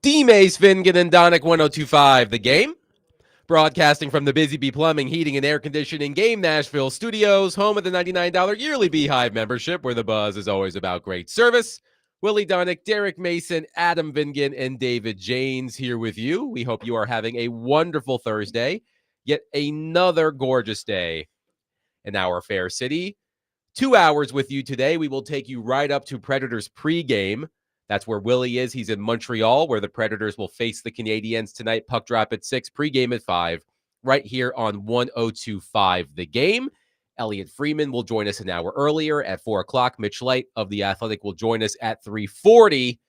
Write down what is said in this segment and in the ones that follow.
D-Mace, Fingan, and Donick 1025, The Game. Broadcasting from the Busy Bee Plumbing, Heating, and Air Conditioning Game Nashville studios, home of the $99 yearly Beehive membership, where the buzz is always about great service. Willie Donick, Derek Mason, Adam Vingan, and David Janes here with you. We hope you are having a wonderful Thursday, yet another gorgeous day in our fair city. 2 hours with you today. We will take you right up to Predators pregame. That's where Willie is. He's in Montreal, where the Predators will face the Canadiens tonight. Puck drop at 6, pregame at 5, right here on 1025 The Game. Elliotte Friedman will join us an hour earlier at 4 o'clock. Mitch Light of The Athletic will join us at 3:40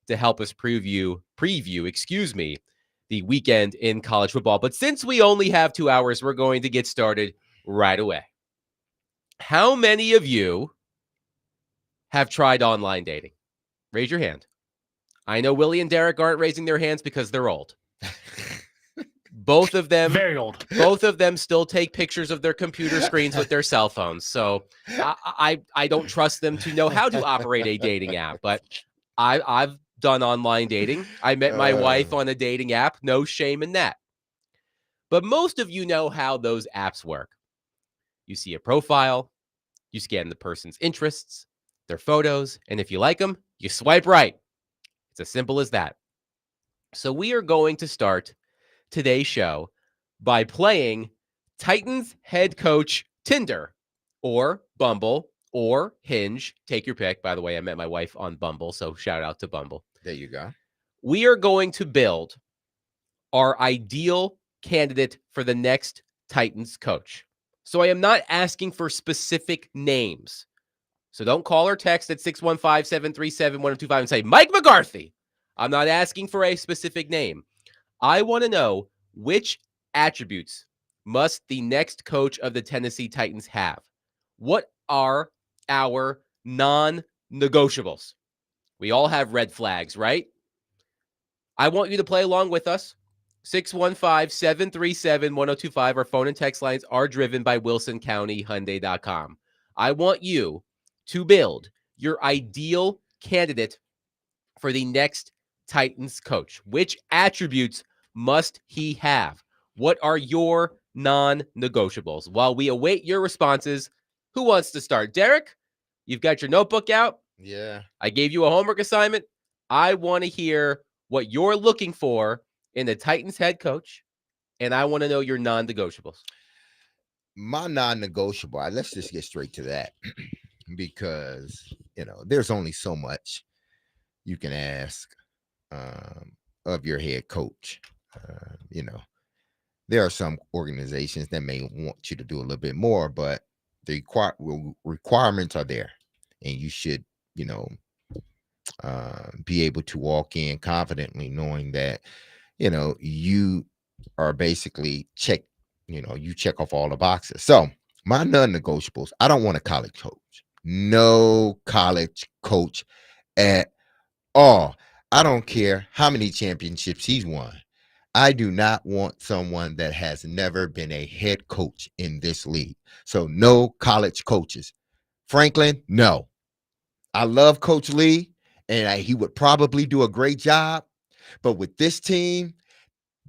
to help us preview, the weekend in college football. But since we only have 2 hours, we're going to get started right away. How many of you have tried online dating? Raise your hand. I know Willie and Derek aren't raising their hands because they're old. Both of them, very old. Both of them still take pictures of their computer screens with their cell phones. So I don't trust them to know how to operate a dating app. But I've done online dating. I met my wife on a dating app. No shame in that. But most of you know how those apps work. You see a profile, you scan the person's interests, their photos, and if you like them, you swipe right. It's as simple as that. So we are going to start today's show by playing Titans head coach Tinder or Bumble or Hinge. Take your pick. By the way, I met my wife on Bumble, so shout out to Bumble. There you go. We are going to build our ideal candidate for the next Titans coach. So I am not asking for specific names. So don't call or text at 615-737-1025 and say, Mike McCarthy. I'm not asking for a specific name. I want to know which attributes must the next coach of the Tennessee Titans have? What are our non-negotiables? We all have red flags, right? I want you to play along with us. 615-737-1025. Our phone and text lines are driven by WilsonCountyHyundai.com. I want you to build your ideal candidate for the next Titans coach. Which attributes must he have? What are your non-negotiables? While we await your responses, who wants to start? Derek, you've got your notebook out. Yeah. I gave you a homework assignment. I want to hear what you're looking for in the Titans head coach, and I want to know your non-negotiables. My non-negotiable, let's just get straight to that because, there's only so much you can ask of your head coach. There are some organizations that may want you to do a little bit more, but the requirements are there, and you should, be able to walk in confidently knowing that, you are basically you check off all the boxes. So my non-negotiables, I don't want a college coach. No college coach at all. I don't care how many championships he's won. I do not want someone that has never been a head coach in this league. So no college coaches. Franklin, no. I love Coach Lee, and he would probably do a great job. But with this team,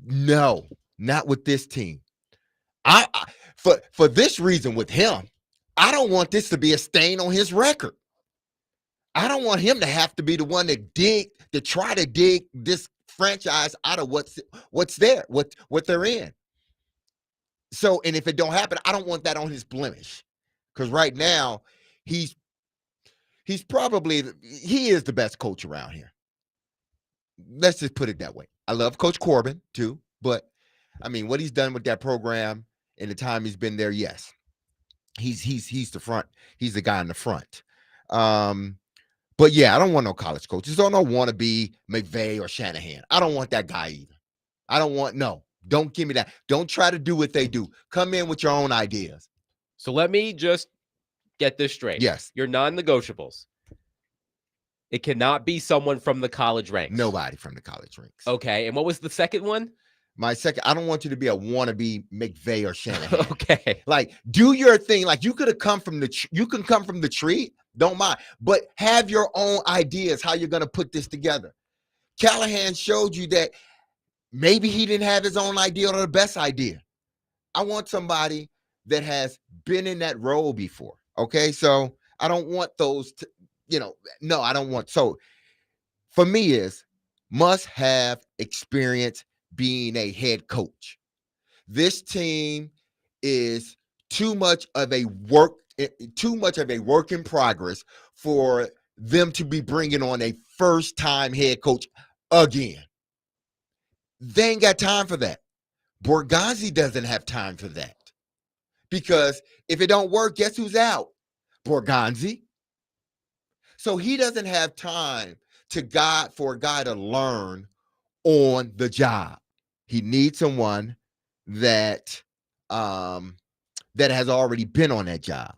no, not with this team. For this reason with him, I don't want this to be a stain on his record. I don't want him to have to be the one to try to dig this franchise out of what's there, what they're in. So, and if it don't happen, I don't want that on his blemish. Because right now, he is the best coach around here. Let's just put it that way. I love Coach Corbin too, but I mean, what he's done with that program in the time he's been there, yes, he's the front. He's the guy in the front. But yeah, I don't want no college coaches. I don't want to be McVay or Shanahan. I don't want that guy either. Don't give me that. Don't try to do what they do. Come in with your own ideas. So let me just get this straight. Yes. Your non-negotiables. It cannot be someone from the college ranks. Nobody from the college ranks. Okay. And what was the second one? My second, I don't want you to be a wannabe McVay or Shanahan. Okay. Like, do your thing. Like, you can come from the tree. Don't mind. But have your own ideas how you're going to put this together. Callahan showed you that maybe he didn't have his own idea or the best idea. I want somebody that has been in that role before. Okay. So I don't want those, no, I don't want. So for me is must have experience being a head coach. This team is too much of a work in progress for them to be bringing on a first time head coach again. They ain't got time for that. Borgazzi doesn't have time for that because if it don't work, guess who's out? Borgazzi. So he doesn't have time for a guy to learn on the job. He needs someone that that has already been on that job.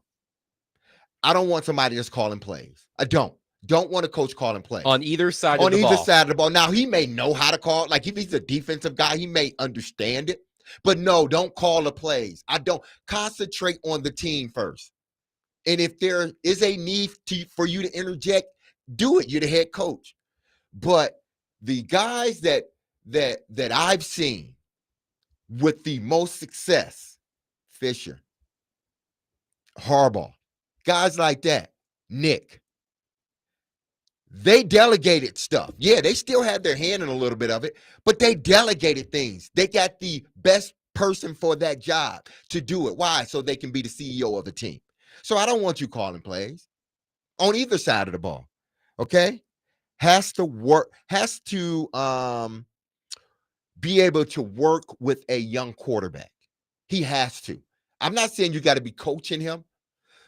I don't want somebody just calling plays. I don't want a coach calling plays on either side on of the either ball. side of the ball. Now he may know how to call. Like if he's a defensive guy, he may understand it. But no, don't call the plays. I don't concentrate on the team first. And if there is a need for you to interject, do it. You're the head coach. But the guys that I've seen with the most success, Fisher, Harbaugh, guys like that, Nick, they delegated stuff. Yeah, they still had their hand in a little bit of it, but they delegated things. They got the best person for that job to do it. Why? So they can be the CEO of the team. So I don't want you calling plays on either side of the ball. Okay? Has to be able to work with a young quarterback. He has to. I'm not saying you got to be coaching him,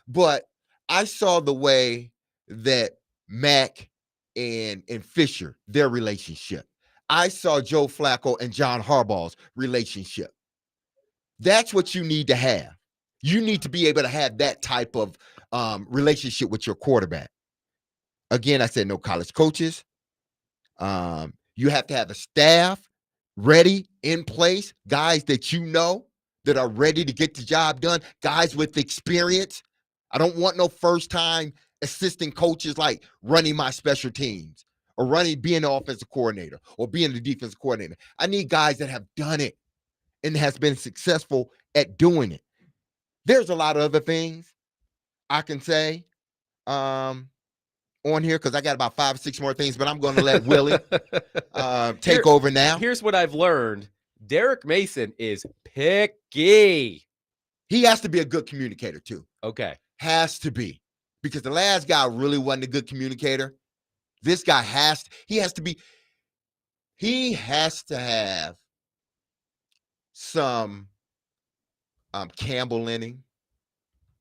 but I saw the way that Mac and Fisher, their relationship. I saw Joe Flacco and John Harbaugh's relationship. That's what you need to have. You need to be able to have that type of relationship with your quarterback. Again, I said no college coaches. You have to have a staff ready in place, guys that you know that are ready to get the job done, guys with experience. I don't want no first time assistant coaches like running my special teams or being the offensive coordinator or being the defensive coordinator. I need guys that have done it and has been successful at doing it. There's a lot of other things I can say on here because I got about 5 or 6 more things, but I'm going to let Willie take over now. Here's what I've learned. Derek Mason is picky. He has to be a good communicator too. Okay. Has to be. Because the last guy really wasn't a good communicator. This guy has to have some Campbell in him,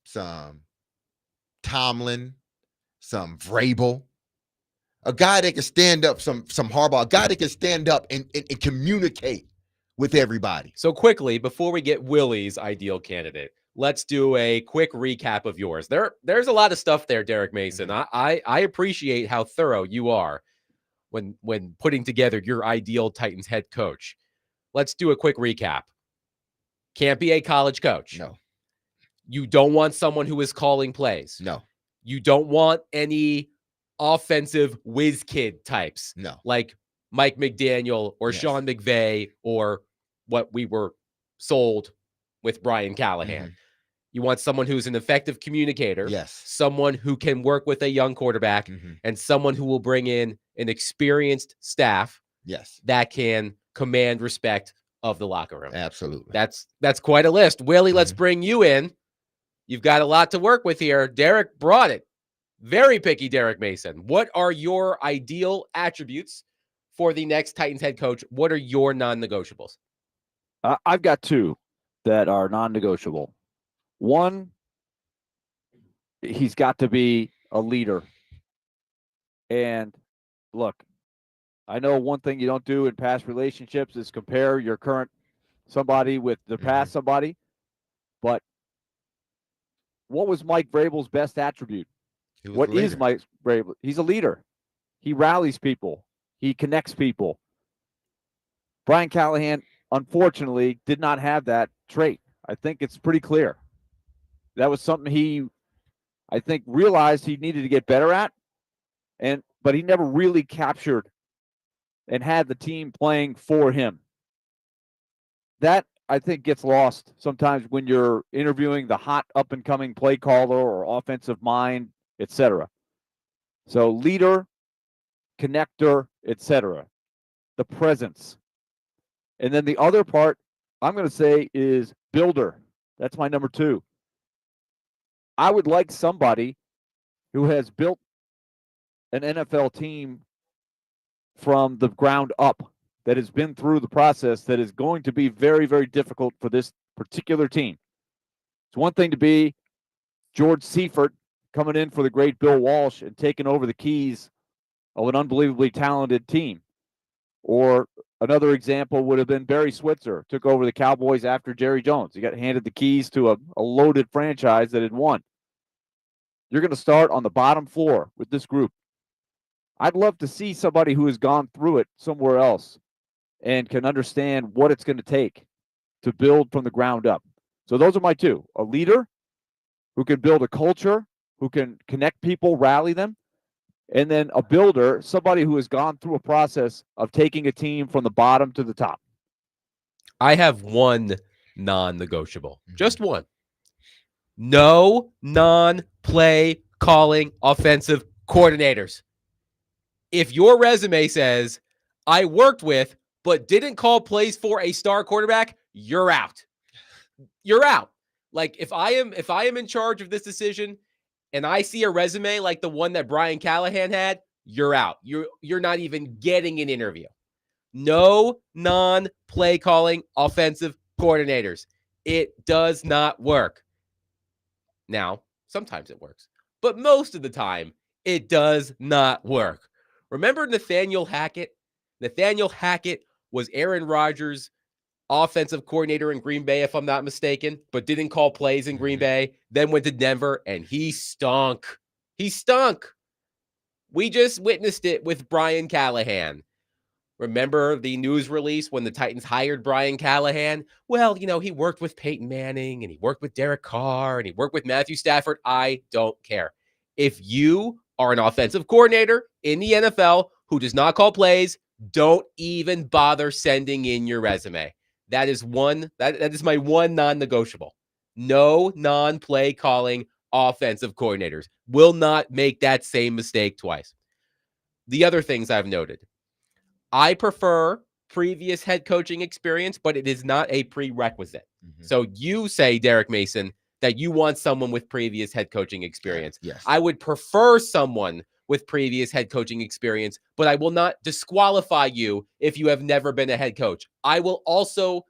some Tomlin, some Vrabel, a guy that can stand up, some Harbaugh, a guy that can stand up and communicate with everybody. So quickly, before we get Willie's ideal candidate, let's do a quick recap of yours. There's a lot of stuff there, Derek Mason. I appreciate how thorough you are when putting together your ideal Titans head coach. Let's do a quick recap. Can't be a college coach. No. You don't want someone who is calling plays. No. You don't want any offensive whiz kid types. No. Like Mike McDaniel or Sean McVay or what we were sold with Brian Callahan. Mm-hmm. You want someone who's an effective communicator. Yes. Someone who can work with a young quarterback, and someone who will bring in an experienced staff. Yes. That can command respect of the locker room. Absolutely. That's quite a list. Willie, let's bring you in. You've got a lot to work with here. Derek brought it. Very picky, Derek Mason. What are your ideal attributes for the next Titans head coach? What are your non-negotiables? I've got 2 that are non-negotiable. One, he's got to be a leader. And look, I know one thing you don't do in past relationships is compare your current somebody with the past somebody. But what was Mike Vrabel's best attribute? What is Mike Vrabel? He's a leader. He rallies people. He connects people. Brian Callahan, unfortunately, did not have that trait. I think it's pretty clear. That was something he, I think, realized he needed to get better at, but he never really captured and had the team playing for him. That, I think, gets lost sometimes when you're interviewing the hot up-and-coming play caller or offensive mind, etc. So leader, connector, etc. The presence. And then the other part I'm going to say is builder. That's my number 2. I would like somebody who has built an NFL team from the ground up, that has been through the process that is going to be very, very difficult for this particular team. It's one thing to be George Seifert coming in for the great Bill Walsh and taking over the keys of an unbelievably talented team. Or another example would have been Barry Switzer, took over the Cowboys after Jerry Jones. He got handed the keys to a loaded franchise that had won. You're going to start on the bottom floor with this group. I'd love to see somebody who has gone through it somewhere else and can understand what it's going to take to build from the ground up. So those are my 2. A leader who can build a culture, who can connect people, rally them, and then a builder, somebody who has gone through a process of taking a team from the bottom to the top. I have one non-negotiable, just one. No non-play calling offensive coordinators. If your resume says, I worked with but didn't call plays for a star quarterback, you're out. You're out. Like if I am in charge of this decision and I see a resume like the one that Brian Callahan had, you're out. You're not even getting an interview. No non-play calling offensive coordinators. It does not work. Now, sometimes it works, but most of the time it does not work. Remember Nathaniel Hackett? Nathaniel Hackett was Aaron Rodgers' offensive coordinator in Green Bay, if I'm not mistaken, but didn't call plays in Green Bay, then went to Denver, and he stunk. He stunk. We just witnessed it with Brian Callahan. Remember the news release when the Titans hired Brian Callahan? Well, he worked with Peyton Manning, and he worked with Derek Carr, and he worked with Matthew Stafford. I don't care. If you are an offensive coordinator in the NFL who does not call plays, don't even bother sending in your resume. That is my one non-negotiable. No non-play calling offensive coordinators. Will not make that same mistake twice. The other things I've noted. I prefer previous head coaching experience, but it is not a prerequisite. So you say, Derek Mason, that you want someone with previous head coaching experience. Yes. I would prefer someone with previous head coaching experience, but I will not disqualify you if you have never been a head coach. I will also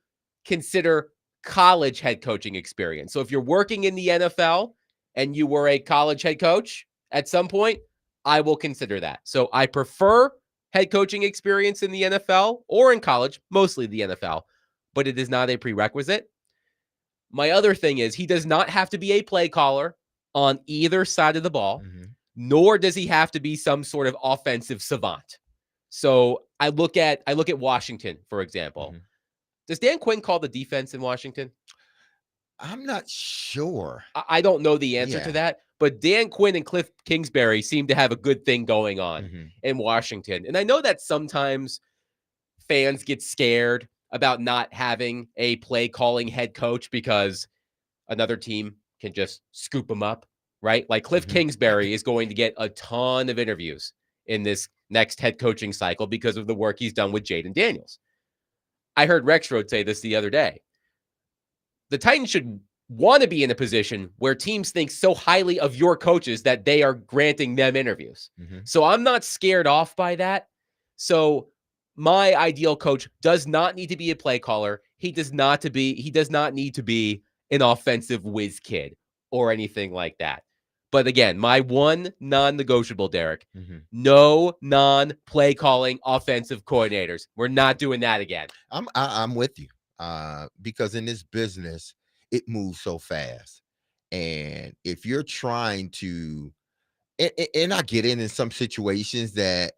consider college head coaching experience. So if you're working in the NFL and you were a college head coach at some point, I will consider that. So I prefer head coaching experience in the NFL or in college, mostly the NFL, but it is not a prerequisite. My other thing is he does not have to be a play caller on either side of the ball, nor does he have to be some sort of offensive savant. So I look at Washington, for example. Does Dan Quinn call the defense in Washington? I'm not sure. I don't know the answer to that, but Dan Quinn and Cliff Kingsbury seem to have a good thing going on in Washington. And I know that sometimes fans get scared about not having a play calling head coach because another team can just scoop them up, right? Like Cliff Kingsbury is going to get a ton of interviews in this next head coaching cycle because of the work he's done with Jaden Daniels. I heard Rexroad say this the other day. The Titans should want to be in a position where teams think so highly of your coaches that they are granting them interviews. So I'm not scared off by that. So my ideal coach does not need to be a play caller. He does not need to be an offensive whiz kid or anything like that. But again, my one non-negotiable, Derek, no non-play calling offensive coordinators. We're not doing that again. I'm with you. Because in this business, it moves so fast. And if you're trying to, and I get in some situations that,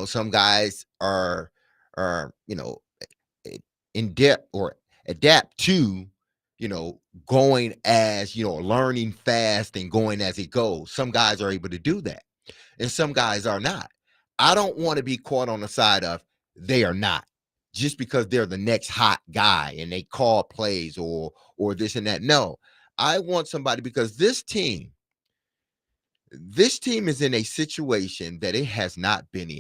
some guys are, in depth or adapt to, going as, learning fast and going as it goes. Some guys are able to do that and some guys are not. I don't want to be caught on the side of they are not. Just because they're the next hot guy and they call plays or this and that. No, I want somebody because this team is in a situation that it has not been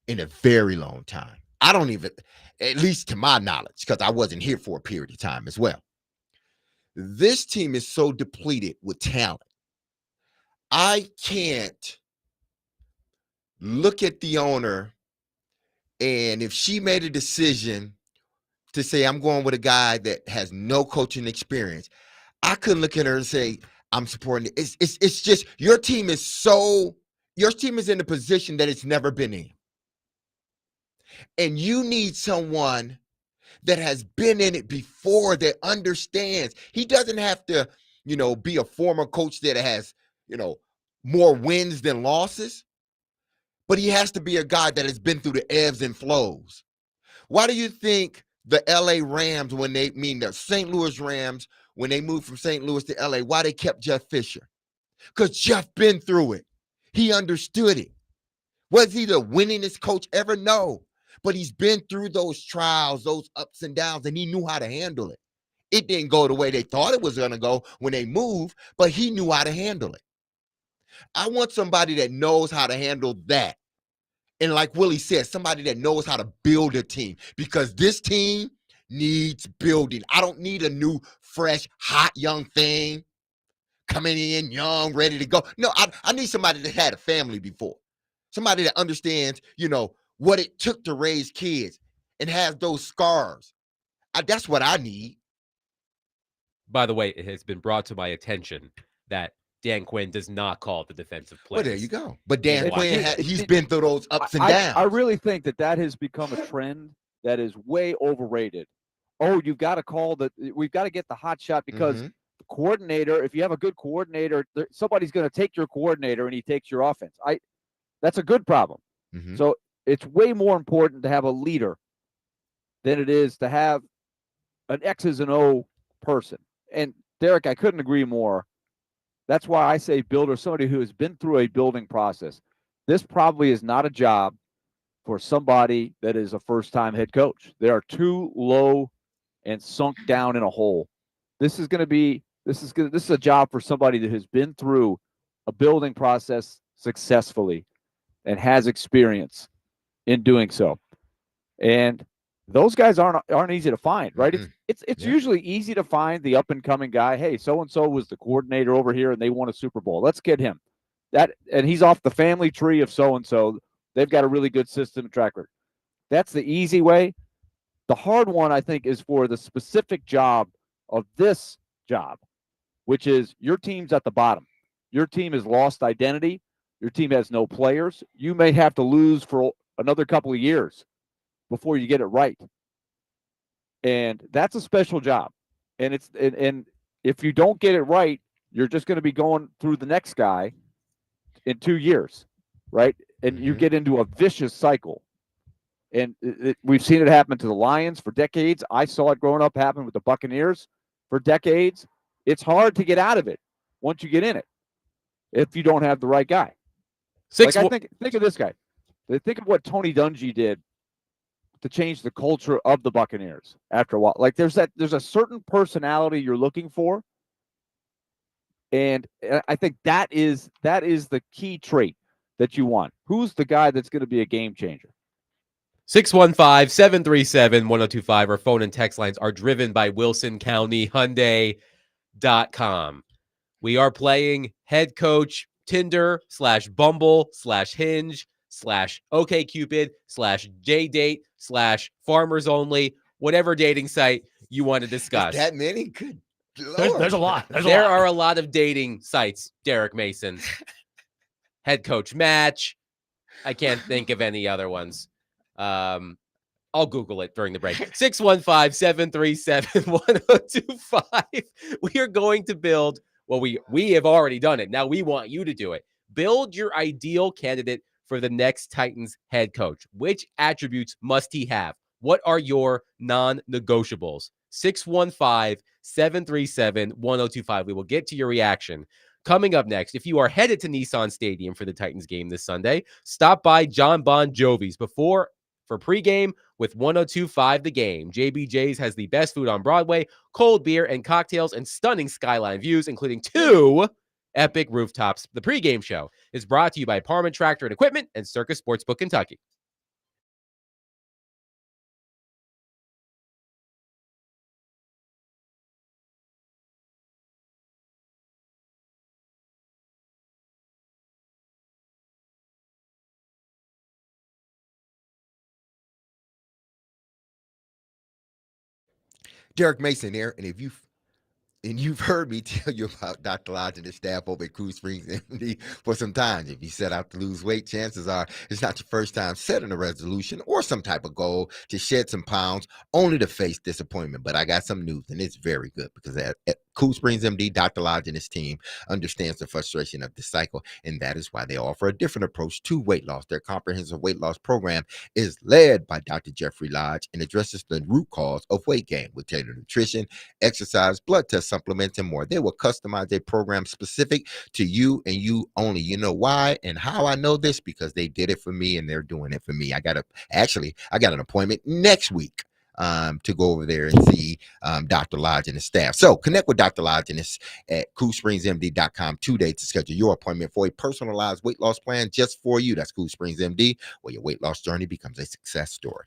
in a very long time. I don't even, at least to my knowledge, because I wasn't here for a period of time as well. This team is so depleted with talent. I can't look at the owner, and if she made a decision to say, I'm going with a guy that has no coaching experience, I couldn't look at her and say, I'm supporting it. It's just your team is in a position that it's never been in. And you need someone that has been in it before, that understands. He doesn't have to, be a former coach that has, more wins than losses, but he has to be a guy that has been through the ebbs and flows. Why do you think the LA Rams, the St. Louis Rams, when they moved from St. Louis to LA, why they kept Jeff Fisher? Because Jeff been through it. He understood it. Was he the winningest coach ever? No. But he's been through those trials, those ups and downs, and he knew how to handle it. It didn't go the way they thought it was going to go when they moved, but he knew how to handle it. I want somebody that knows how to handle that. And like Willie said, somebody that knows how to build a team, because this team needs building. I don't need a new, fresh, hot, young thing coming in young, ready to go. No, I need somebody that had a family before. Somebody that understands, what it took to raise kids and has those scars. That's what I need. By the way, it has been brought to my attention that Dan Quinn does not call the defensive plays. Well, there you go. But Dan Quinn, he's been through those ups and downs. I really think that has become a trend that is way overrated. Oh, we've got to get the hot shot because the coordinator, if you have a good coordinator, somebody's going to take your coordinator and he takes your offense. That's a good problem. Mm-hmm. So it's way more important to have a leader than it is to have an X's and O person. And Derek, I couldn't agree more. That's why I say builder, somebody who has been through a building process. This probably is not a job for somebody that is a first-time head coach. They are too low and sunk down in a hole. This is a job for somebody that has been through a building process successfully and has experience in doing so. And those guys aren't easy to find, right? Mm-hmm. It's usually easy to find the up and coming guy. Hey, so and so was the coordinator over here and they won a Super Bowl. Let's get him. And he's off the family tree of so and so. They've got a really good system and track record. That's the easy way. The hard one, I think, is for the specific job of this job, which is your team's at the bottom. Your team has lost identity. Your team has no players. You may have to lose for another couple of years before you get it right. And that's a special job. And and if you don't get it right, you're just going to be going through the next guy in 2 years, right? And you get into a vicious cycle. And we've seen it happen to the Lions for decades. I saw it growing up happen with the Buccaneers for decades. It's hard to get out of it once you get in it if you don't have the right guy. Think of this guy. Think of what Tony Dungy did to change the culture of the Buccaneers after a while. Like there's a certain personality you're looking for. And I think that is the key trait that you want. Who's the guy that's going to be a game changer? 615-737-1025. Our phone and text lines are driven by WilsonCountyHyundai.com. We are playing head coach Tinder /Bumble/Hinge /OkCupid /JDate /Farmers Only, whatever dating site you want to discuss. That many? Good There's a lot. There are a lot of dating sites, Derek Mason. Head coach match. I can't think of any other ones. I'll Google it during the break. 615-737-1025. We are going to build, well, we have already done it. Now we want you to do it. Build your ideal candidate for the next Titans head coach. Which attributes must he have? What are your non-negotiables? 615-737-1025. We will get to your reaction. Coming up next, if you are headed to Nissan Stadium for the Titans game this Sunday, stop by John Bon Jovi's for pregame with 1025 The Game. JBJ's has the best food on Broadway, cold beer and cocktails, and stunning skyline views, including 2 epic rooftops. The pregame show is brought to you by Parman Tractor and Equipment and Circus Sportsbook Kentucky. Derek Mason here, and you've heard me tell you about Dr. Lodge and his staff over at Cool Springs MD for some time. If you set out to lose weight, chances are it's not your first time setting a resolution or some type of goal to shed some pounds only to face disappointment. But I got some news, and it's very good because at Cool Springs MD, Dr. Lodge and his team understands the frustration of this cycle, and that is why they offer a different approach to weight loss. Their comprehensive weight loss program is led by Dr. Jeffrey Lodge and addresses the root cause of weight gain with tailored nutrition, exercise, blood test supplements, and more. They will customize a program specific to you and you only. You know why and how I know this? Because they did it for me and they're doing it for me. I got an appointment next week to go over there and see Dr. Lodge and his staff. So connect with Dr. Lodge and his at coolspringsmd.com today to schedule your appointment for a personalized weight loss plan just for you. That's Cool Springs MD, where your weight loss journey becomes a success story.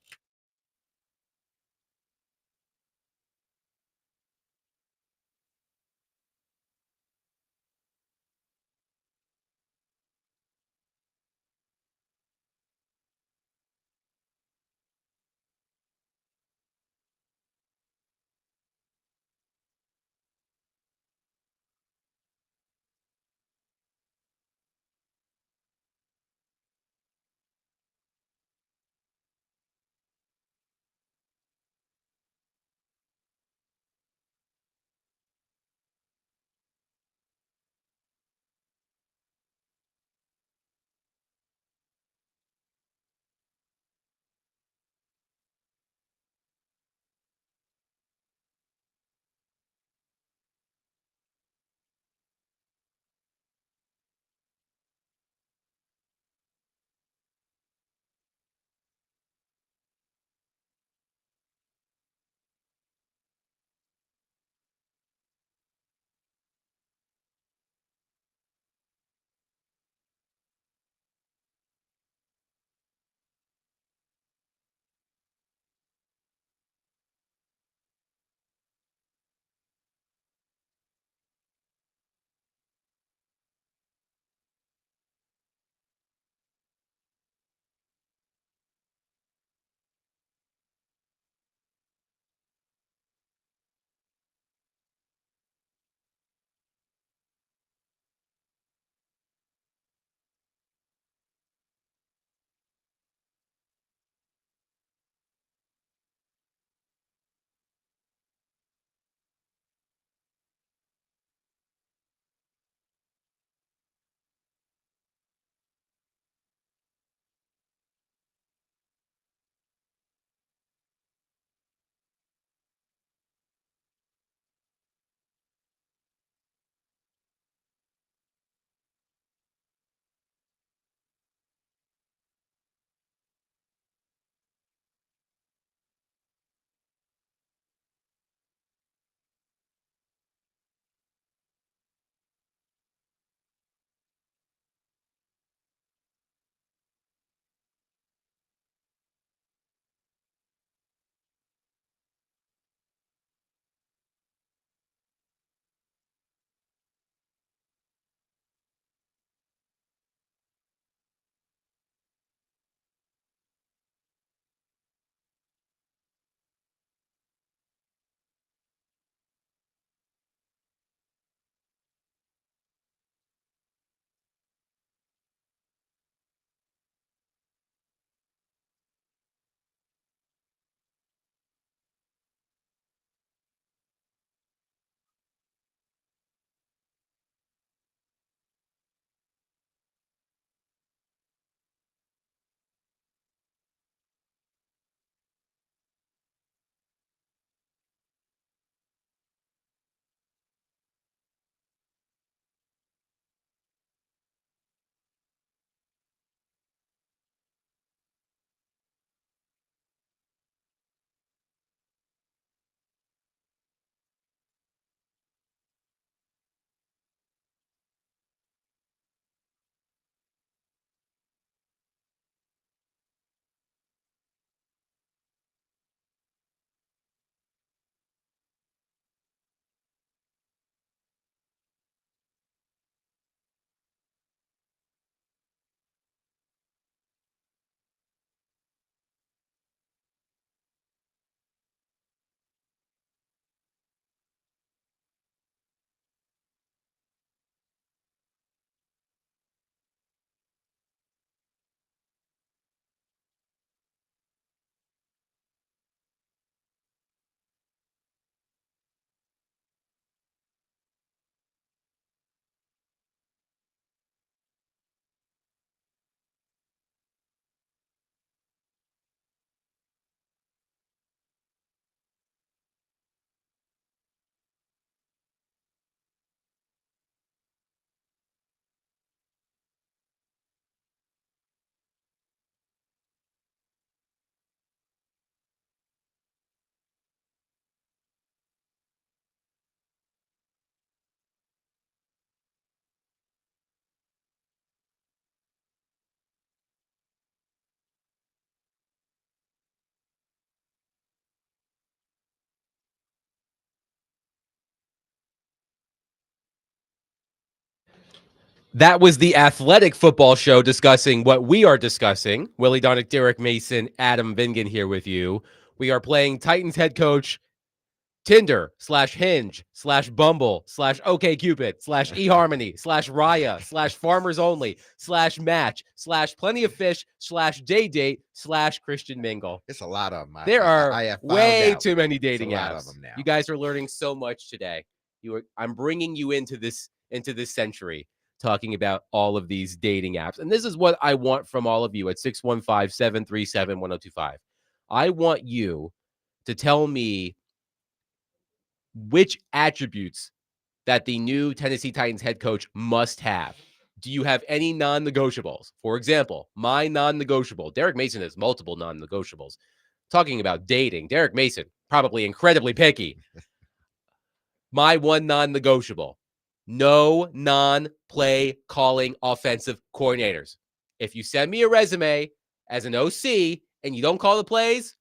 That was the Athletic Football Show discussing what we are discussing. Willie Donick, Derek Mason, Adam Vingan here with you. We are playing Titans head coach Tinder/Hinge/Bumble/OkCupid/eHarmony/Raya/Farmers Only/Match/Plenty of Fish/Day-Date/Christian Mingle. It's a lot of them. There are I have found way out. too many It's a dating lot apps. of them now. You guys are learning so much today. I'm bringing you into this century, talking about all of these dating apps. And this is what I want from all of you at 615-737-1025. I want you to tell me which attributes that the new Tennessee Titans head coach must have. Do you have any non-negotiables? For example, my non-negotiable. Derek Mason has multiple non-negotiables. Talking about dating, Derek Mason, probably incredibly picky. My one non-negotiable: no non-play calling offensive coordinators. If you send me a resume as an OC and you don't call the plays,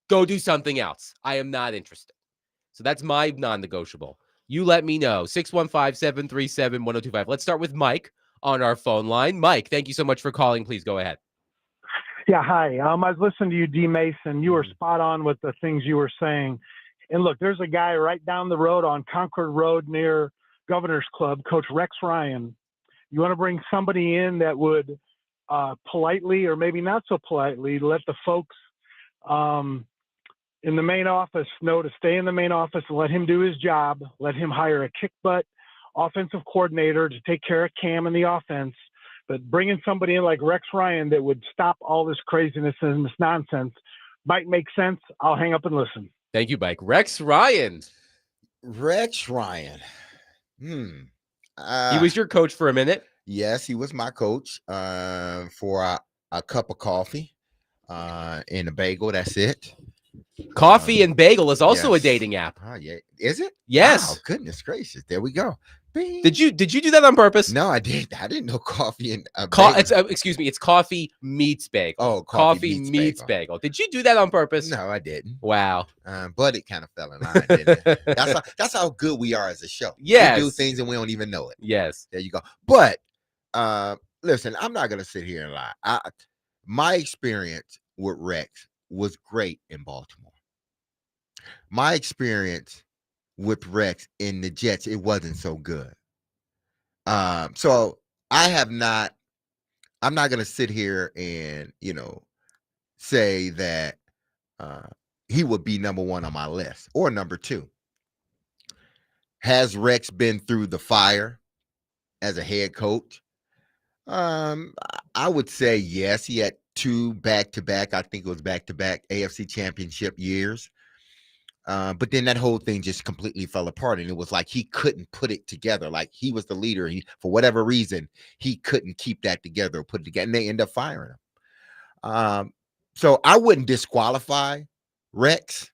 go do something else. I am not interested. So that's my non-negotiable. You let me know. 615-737-1025. Let's start with Mike on our phone line. Mike, thank you so much for calling. Please go ahead. Yeah, hi. I was listening to you, D. Mason. You were spot on with the things you were saying. And look, there's a guy right down the road on Concord Road near Governor's Club, Coach Rex Ryan. You want to bring somebody in that would politely, or maybe not so politely, let the folks in the main office know to stay in the main office and let him do his job. Let him hire a kick butt offensive coordinator to take care of Cam and the offense. But bringing somebody in like Rex Ryan that would stop all this craziness and this nonsense might make sense. I'll hang up and listen. Thank you, Mike. Rex Ryan. Rex Ryan. He was your coach for a minute. Yes, he was my coach for a cup of coffee and a bagel. That's it. Coffee and bagel is also a yes. dating app. Oh, yeah. Is it? Yes. Wow, goodness gracious. There we go. Bing. Did you do that on purpose? No, I did. I didn't know coffee and bagel. It's coffee meets bagel. Oh, coffee meets bagel. Did you do that on purpose? No, I didn't. Wow. But it kind of fell in line, didn't it? That's how good we are as a show. Yes. We do things and we don't even know it. Yes. There you go. But listen, I'm not gonna sit here and lie. My experience with Rex was great in Baltimore. My experience with Rex in the Jets, it wasn't so good. So I'm not gonna sit here and say that he would be number one on my list or number two. Has Rex been through the fire as a head coach? I would say yes. He had 2 back-to-back, I think it was back-to-back AFC championship years. But then that whole thing just completely fell apart, and it was like he couldn't put it together. Like he was the leader. For whatever reason, he couldn't keep that together or put it together, and they ended up firing him. So I wouldn't disqualify Rex,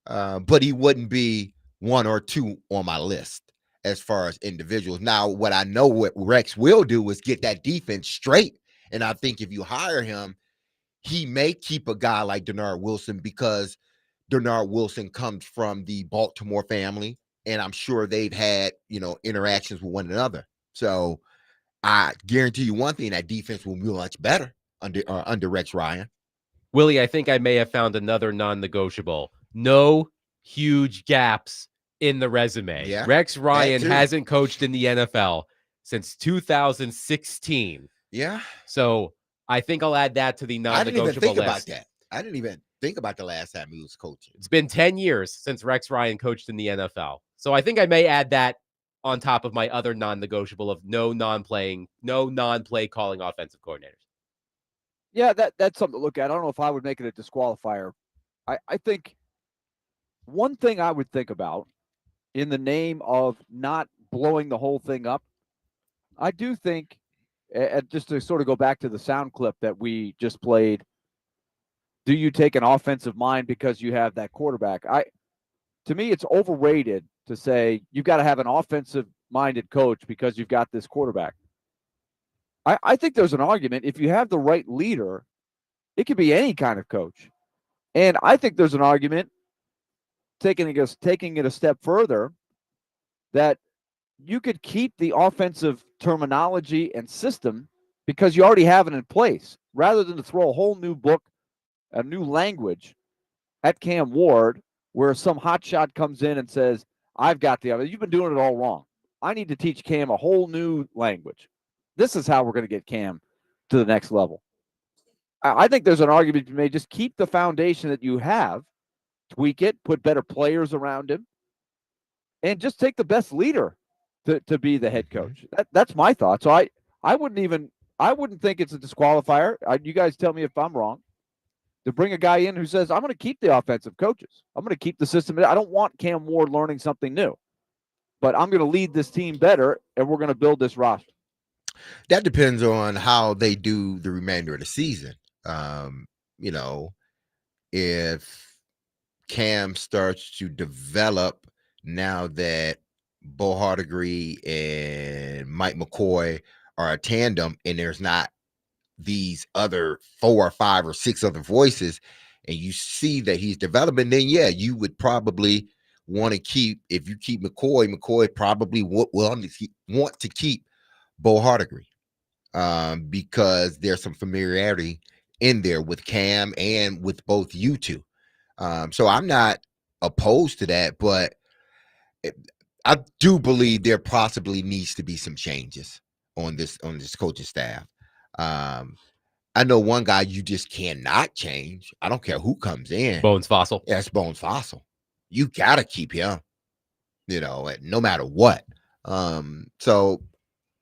but he wouldn't be 1 or 2 on my list as far as individuals. Now, what I know what Rex will do is get that defense straight, and I think if you hire him, he may keep a guy like Denard Wilson because Denard Wilson comes from the Baltimore family, and I'm sure they've had, interactions with one another. So I guarantee you one thing, that defense will be much better under Rex Ryan. Willie, I think I may have found another non-negotiable. No huge gaps in the resume. Yeah, Rex Ryan hasn't coached in the NFL since 2016. Yeah. So I think I'll add that to the non-negotiable I didn't even think list. about that. I didn't even think about the last time he was coaching. It's been 10 years since Rex Ryan coached in the NFL. So I think I may add that on top of my other non-negotiable of no non-play calling offensive coordinators. Yeah, that's something to look at. I don't know if I would make it a disqualifier. I think one thing I would think about in the name of not blowing the whole thing up, I do think, just to sort of go back to the sound clip that we just played, do you take an offensive mind because you have that quarterback? To me, it's overrated to say you've got to have an offensive-minded coach because you've got this quarterback. I think there's an argument. If you have the right leader, it could be any kind of coach. And I think there's an argument, taking it a step further, that you could keep the offensive terminology and system because you already have it in place, rather than to throw a whole new book, a new language at Cam Ward, where some hotshot comes in and says, I've got the other. You've been doing it all wrong. I need to teach Cam a whole new language. This is how we're going to get Cam to the next level. I think there's an argument to be made. Just keep the foundation that you have, tweak it, put better players around him, and just take the best leader to be the head coach. That's my thought. So I wouldn't think it's a disqualifier. You guys tell me if I'm wrong. To bring a guy in who says, I'm going to keep the offensive coaches. I'm going to keep the system. I don't want Cam Ward learning something new, but I'm going to lead this team better, and we're going to build this roster. That depends on how they do the remainder of the season. If Cam starts to develop now that Bo Hardigree and Mike McCoy are a tandem, and there's not these other 4 or 5 or 6 other voices, and you see that he's developing, then yeah, you would probably want to keep, if you keep McCoy probably will want to keep Bo Hardigree, because there's some familiarity in there with Cam and with both you two. So I'm not opposed to that, but I do believe there possibly needs to be some changes on this coaching staff. I know one guy you just cannot change. I don't care who comes in. Bones Fossil. Yeah, it's Bones Fossil. You got to keep him, no matter what. So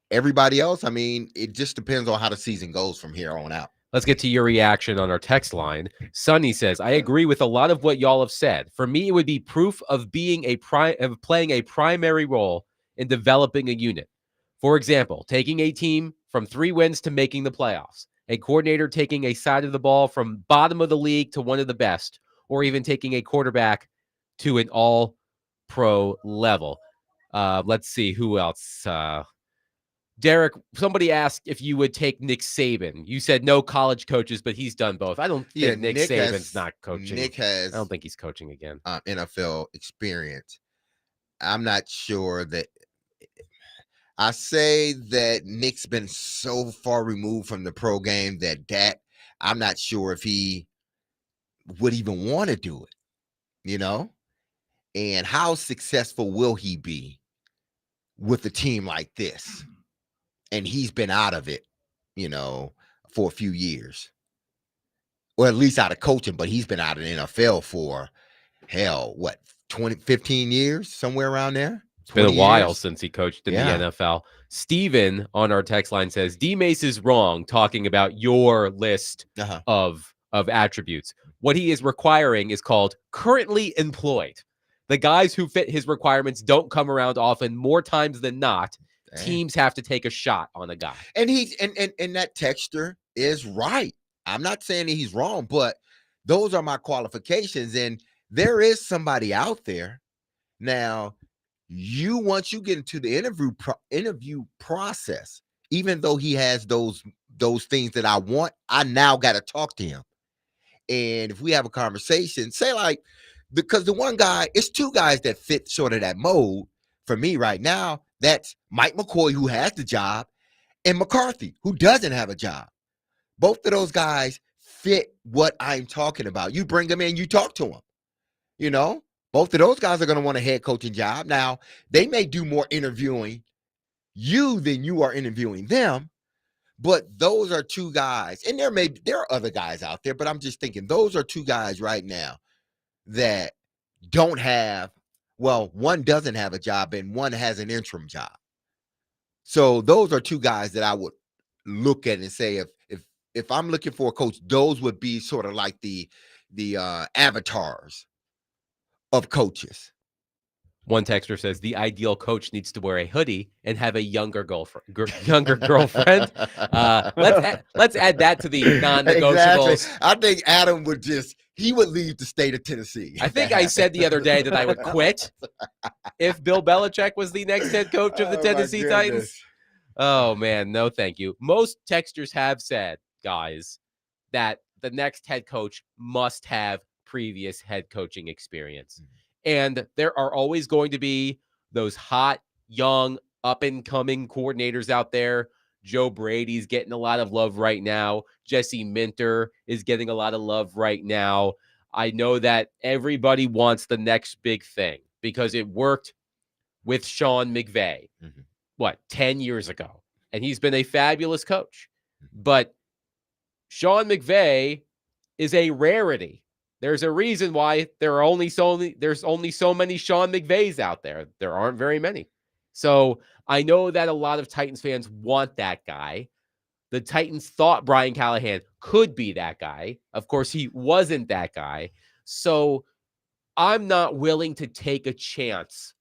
everybody else, I mean, it just depends on how the season goes from here on out. Let's get to your reaction on our text line. Sonny says, I agree with a lot of what y'all have said. For me, it would be proof of being of playing a primary role in developing a unit. For example, taking a team from 3 wins to making the playoffs, a coordinator taking a side of the ball from bottom of the league to one of the best, or even taking a quarterback to an all-pro level. Let's see, who else? Derek, somebody asked if you would take Nick Saban. You said no college coaches, but he's done both. I don't think Nick Saban's not coaching. Nick has. I don't think he's coaching again. NFL experience. I'm not sure that. I say that Nick's been so far removed from the pro game that I'm not sure if he would even want to do it, and how successful will he be with a team like this? And he's been out of it, for a few years, or at least out of coaching, but he's been out of the NFL for 15 years, somewhere around there. It's been a while since he coached in the NFL. Steven on our text line says, D-Mace is wrong talking about your list of attributes. What he is requiring is called currently employed. The guys who fit his requirements don't come around often. More times than not, teams have to take a shot on a guy. And he's and that texture is right. I'm not saying that he's wrong, but those are my qualifications. And there is somebody out there now. Once you get into the interview process, even though he has those things that I want, I now got to talk to him. And if we have a conversation, say because the one guy, it's 2 guys that fit sort of that mold for me right now. That's Mike McCoy, who has the job, and McCarthy, who doesn't have a job. Both of those guys fit what I'm talking about. You bring them in, you talk to them, Both of those guys are going to want a head coaching job. Now, they may do more interviewing you than you are interviewing them, but those are 2 guys. And there are other guys out there, but I'm just thinking those are 2 guys right now that don't have, one doesn't have a job and one has an interim job. So those are 2 guys that I would look at and say, if I'm looking for a coach, those would be sort of like the avatars of coaches. One texter says the ideal coach needs to wear a hoodie and have a younger girlfriend. Let's add that to the non-negotiables. Exactly. I think Adam would leave the state of Tennessee. I think I said the other day that I would quit if Bill Belichick was the next head coach of the Tennessee Titans. Oh man, no thank you. Most texters have said, guys, that the next head coach must have previous head coaching experience. And there are always going to be those hot, young, up-and-coming coordinators out there. Joe Brady's getting a lot of love right now. Jesse Minter is getting a lot of love right now. I know that everybody wants the next big thing because it worked with Sean McVay, 10 years ago? And he's been a fabulous coach. But Sean McVay is a rarity. There's a reason why there's only so many Sean McVays out there. There aren't very many. So I know that a lot of Titans fans want that guy. The Titans thought Brian Callahan could be that guy. Of course, he wasn't that guy. So I'm not willing to take a chance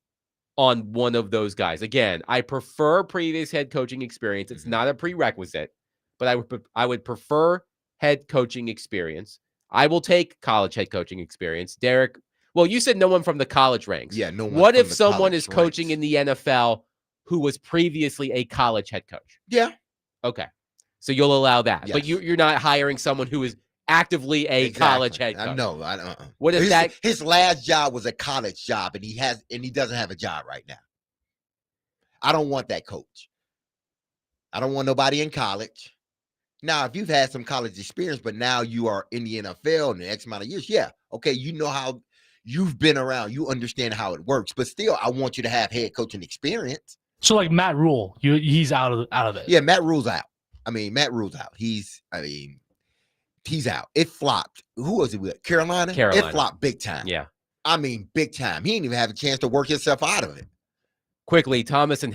on one of those guys. Again, I prefer previous head coaching experience. It's not a prerequisite, but I would prefer head coaching experience. I will take college head coaching experience. Derek, well, you said no one from the college ranks. Yeah, no one. What from if the someone college is coaching ranks. in the NFL who was previously a college head coach? Yeah. Okay. So you'll allow that. Yes. But you're not hiring someone who is actively a college head coach. I know. I don't. What if his last job was a college job, and he doesn't have a job right now. I don't want that coach. I don't want nobody in college. Now, if you've had some college experience, but now you are in the NFL in the X amount of years, yeah, okay, you know how you've been around, you understand how it works. But still, I want you to have head coaching experience. So like Matt Rule, he's out of it. Yeah, Matt Rule's out. Matt Rule's out. He's out. It flopped. Who was it with? Carolina? It flopped big time. Yeah. Big time. He didn't even have a chance to work himself out of it. Quickly, Thomas in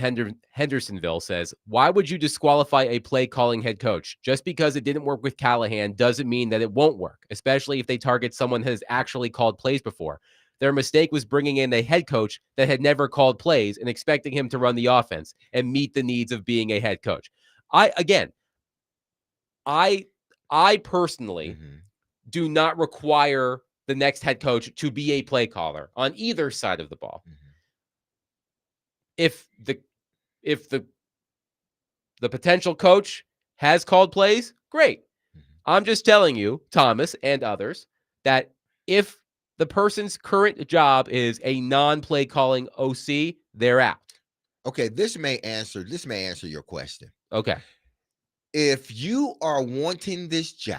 Hendersonville says, why would you disqualify a play-calling head coach? Just because it didn't work with Callahan doesn't mean that it won't work, especially if they target someone who has actually called plays before. Their mistake was bringing in a head coach that had never called plays and expecting him to run the offense and meet the needs of being a head coach. I personally do not require the next head coach to be a play caller on either side of the ball. If the potential coach has called plays, great. I'm just telling you, Thomas and others, that if the person's current job is a non-play calling OC, they're out. Okay, this may answer your question. Okay. If you are wanting this job,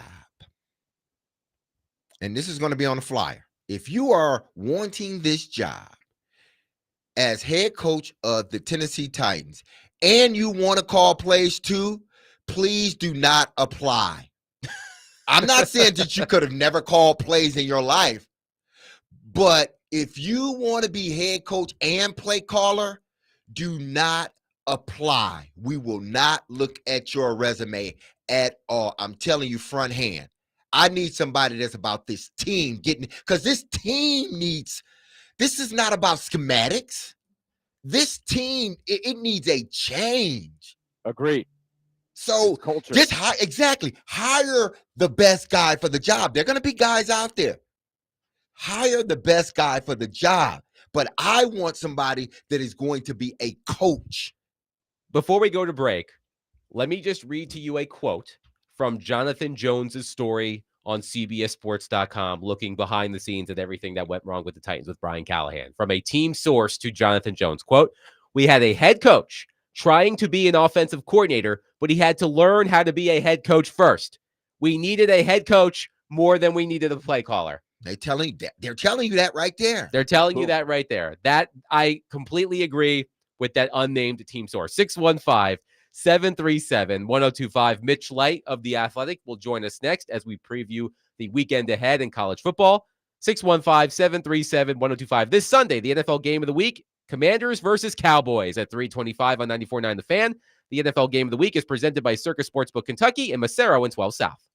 and this is going to be on the flyer, if you are wanting this job as head coach of the Tennessee Titans and you want to call plays too, please do not apply. I'm not saying that you could have never called plays in your life, but if you want to be head coach and play caller, do not apply. We will not look at your resume at all. I'm telling you front hand. I need somebody that's about this team getting, because this is not about schematics. This team, it needs a change. Agreed. So culture. just hire the best guy for the job. There are going to be guys out there. Hire the best guy for the job. But I want somebody that is going to be a coach. Before we go to break, let me just read to you a quote from Jonathan Jones's story on CBSSports.com, looking behind the scenes at everything that went wrong with the Titans with Brian Callahan. From a team source to Jonathan Jones, quote, we had a head coach trying to be an offensive coordinator, but he had to learn how to be a head coach first. We needed a head coach more than we needed a play caller. They're telling you that right there. They're telling you that right there. That I completely agree with that unnamed team source. 615-737-1025. Mitch Light of The Athletic will join us next as we preview the weekend ahead in college football. 615-737-1025. This Sunday, the NFL game of the week, Commanders versus Cowboys at 3:25 on 94.9 The Fan. The NFL game of the week is presented by Circus Sportsbook Kentucky and Macero in 12 South.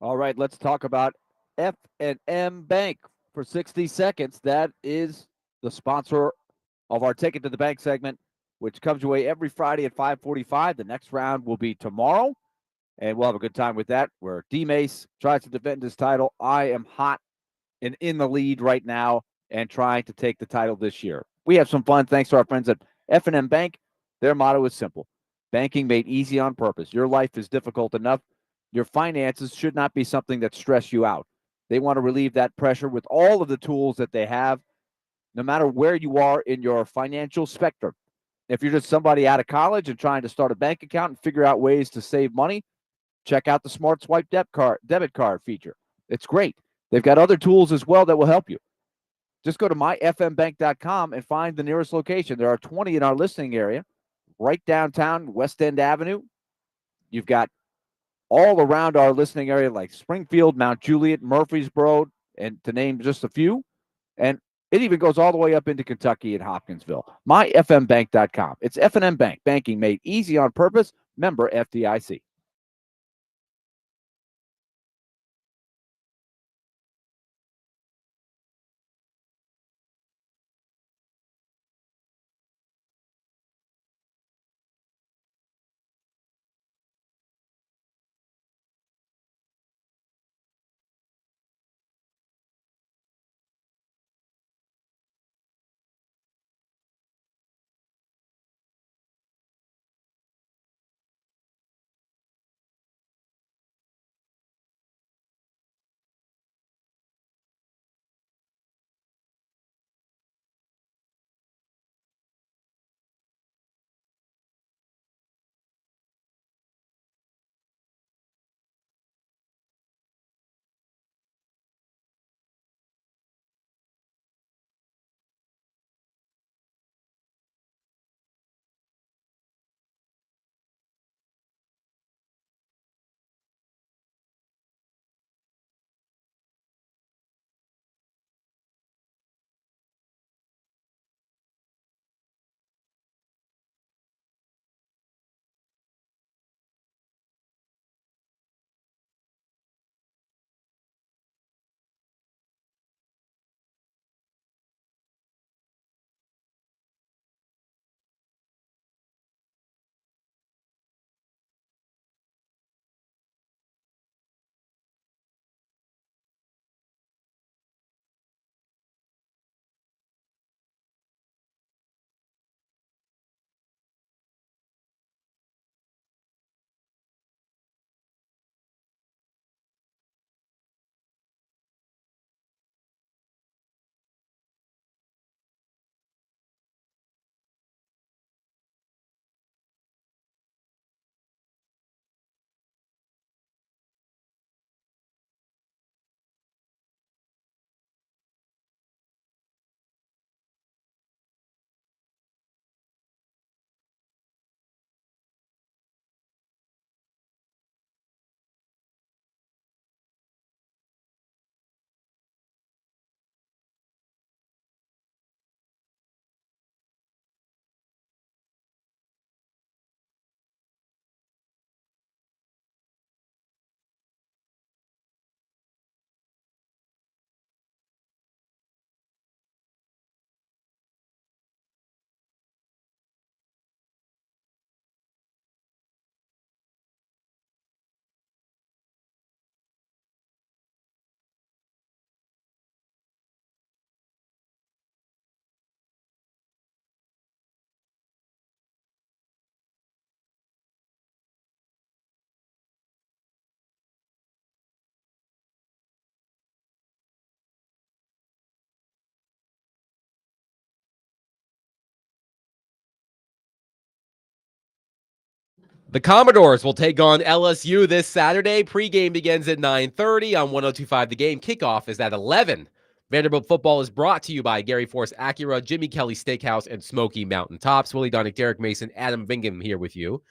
All right, let's talk about F&M Bank for 60 seconds. That is the sponsor of our Ticket to the Bank segment, which comes your way every Friday at 5:45. The next round will be tomorrow, and we'll have a good time with that, where D-Mace tries to defend his title. I am hot and in the lead right now and trying to take the title this year. We have some fun thanks to our friends at F&M Bank. Their motto is simple: banking made easy on purpose. Your life is difficult enough. Your finances should not be something that stress you out. They want to relieve that pressure with all of the tools that they have, no matter where you are in your financial spectrum. If you're just somebody out of college and trying to start a bank account and figure out ways to save money, check out the Smart Swipe debit card feature. It's great. They've got other tools as well that will help you. Just go to myfmbank.com and find the nearest location. There are 20 in our listening area, right downtown West End Avenue. You've got all around our listening area like Springfield, Mount Juliet, Murfreesboro, and to name just a few. And it even goes all the way up into Kentucky and Hopkinsville. myfmbank.com. It's F&M Bank, banking made easy on purpose. Member FDIC. The Commodores will take on LSU this Saturday. Pregame begins at 9:30 on 102.5 The Game. Kickoff is at 11. Vanderbilt football is brought to you by Gary Force Acura, Jimmy Kelly Steakhouse, and Smoky Mountain Tops. Willie Donick, Derek Mason, Adam Bingham here with you.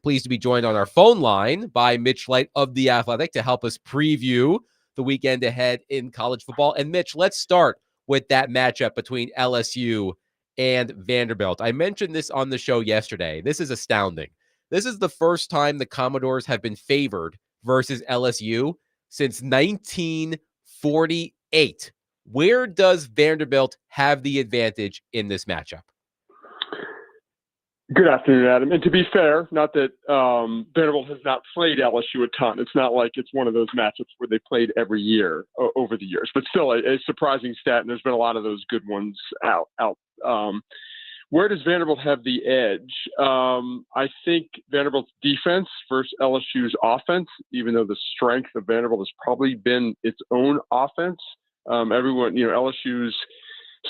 Pleased to be joined on our phone line by Mitch Light of The Athletic to help us preview the weekend ahead in college football. And Mitch, let's start with that matchup between LSU and Vanderbilt. I mentioned this on the show yesterday. This is astounding. This is the first time the Commodores have been favored versus LSU since 1948. Where does Vanderbilt have the advantage in this matchup? Good afternoon, Adam. And to be fair, not that Vanderbilt has not played LSU a ton. It's not like it's one of those matchups where they played every year over the years, but still a surprising stat. And there's been a lot of those good ones out. Where does Vanderbilt have the edge? I think Vanderbilt's defense versus LSU's offense, even though the strength of Vanderbilt has probably been its own offense. LSU's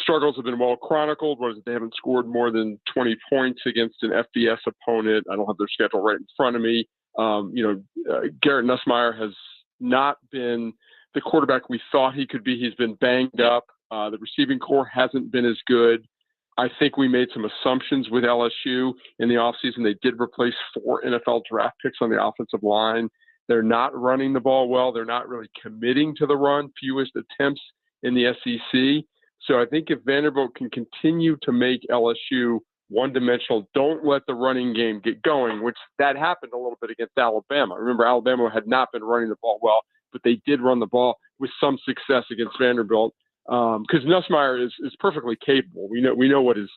struggles have been well chronicled. They haven't scored more than 20 points against an FBS opponent. I don't have their schedule right in front of me. Garrett Nussmeier has not been the quarterback we thought he could be. He's been banged up. The receiving core hasn't been as good. I think we made some assumptions with LSU in the offseason. They did replace 4 NFL draft picks on the offensive line. They're not running the ball well. They're not really committing to the run, fewest attempts in the SEC. So I think if Vanderbilt can continue to make LSU one-dimensional, don't let the running game get going, which that happened a little bit against Alabama. Remember, Alabama had not been running the ball well, but they did run the ball with some success against Vanderbilt. Because Nussmeier is perfectly capable. We know what his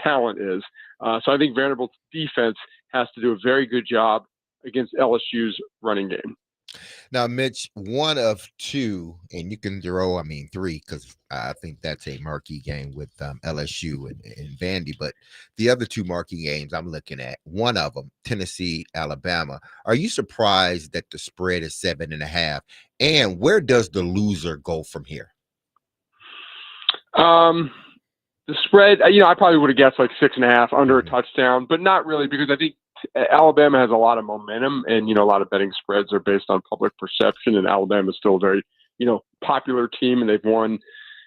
talent is. So I think Vanderbilt's defense has to do a very good job against LSU's running game. Now, Mitch, one of two, and you can throw, 3, because I think that's a marquee game with LSU and Vandy. But the other 2 marquee games I'm looking at, one of them, Tennessee, Alabama. Are you surprised that the spread is 7.5? And where does the loser go from here? The spread, I probably would have guessed like 6.5 under a touchdown, but not really, because I think Alabama has a lot of momentum, and a lot of betting spreads are based on public perception, and Alabama is still a very popular team, and they've won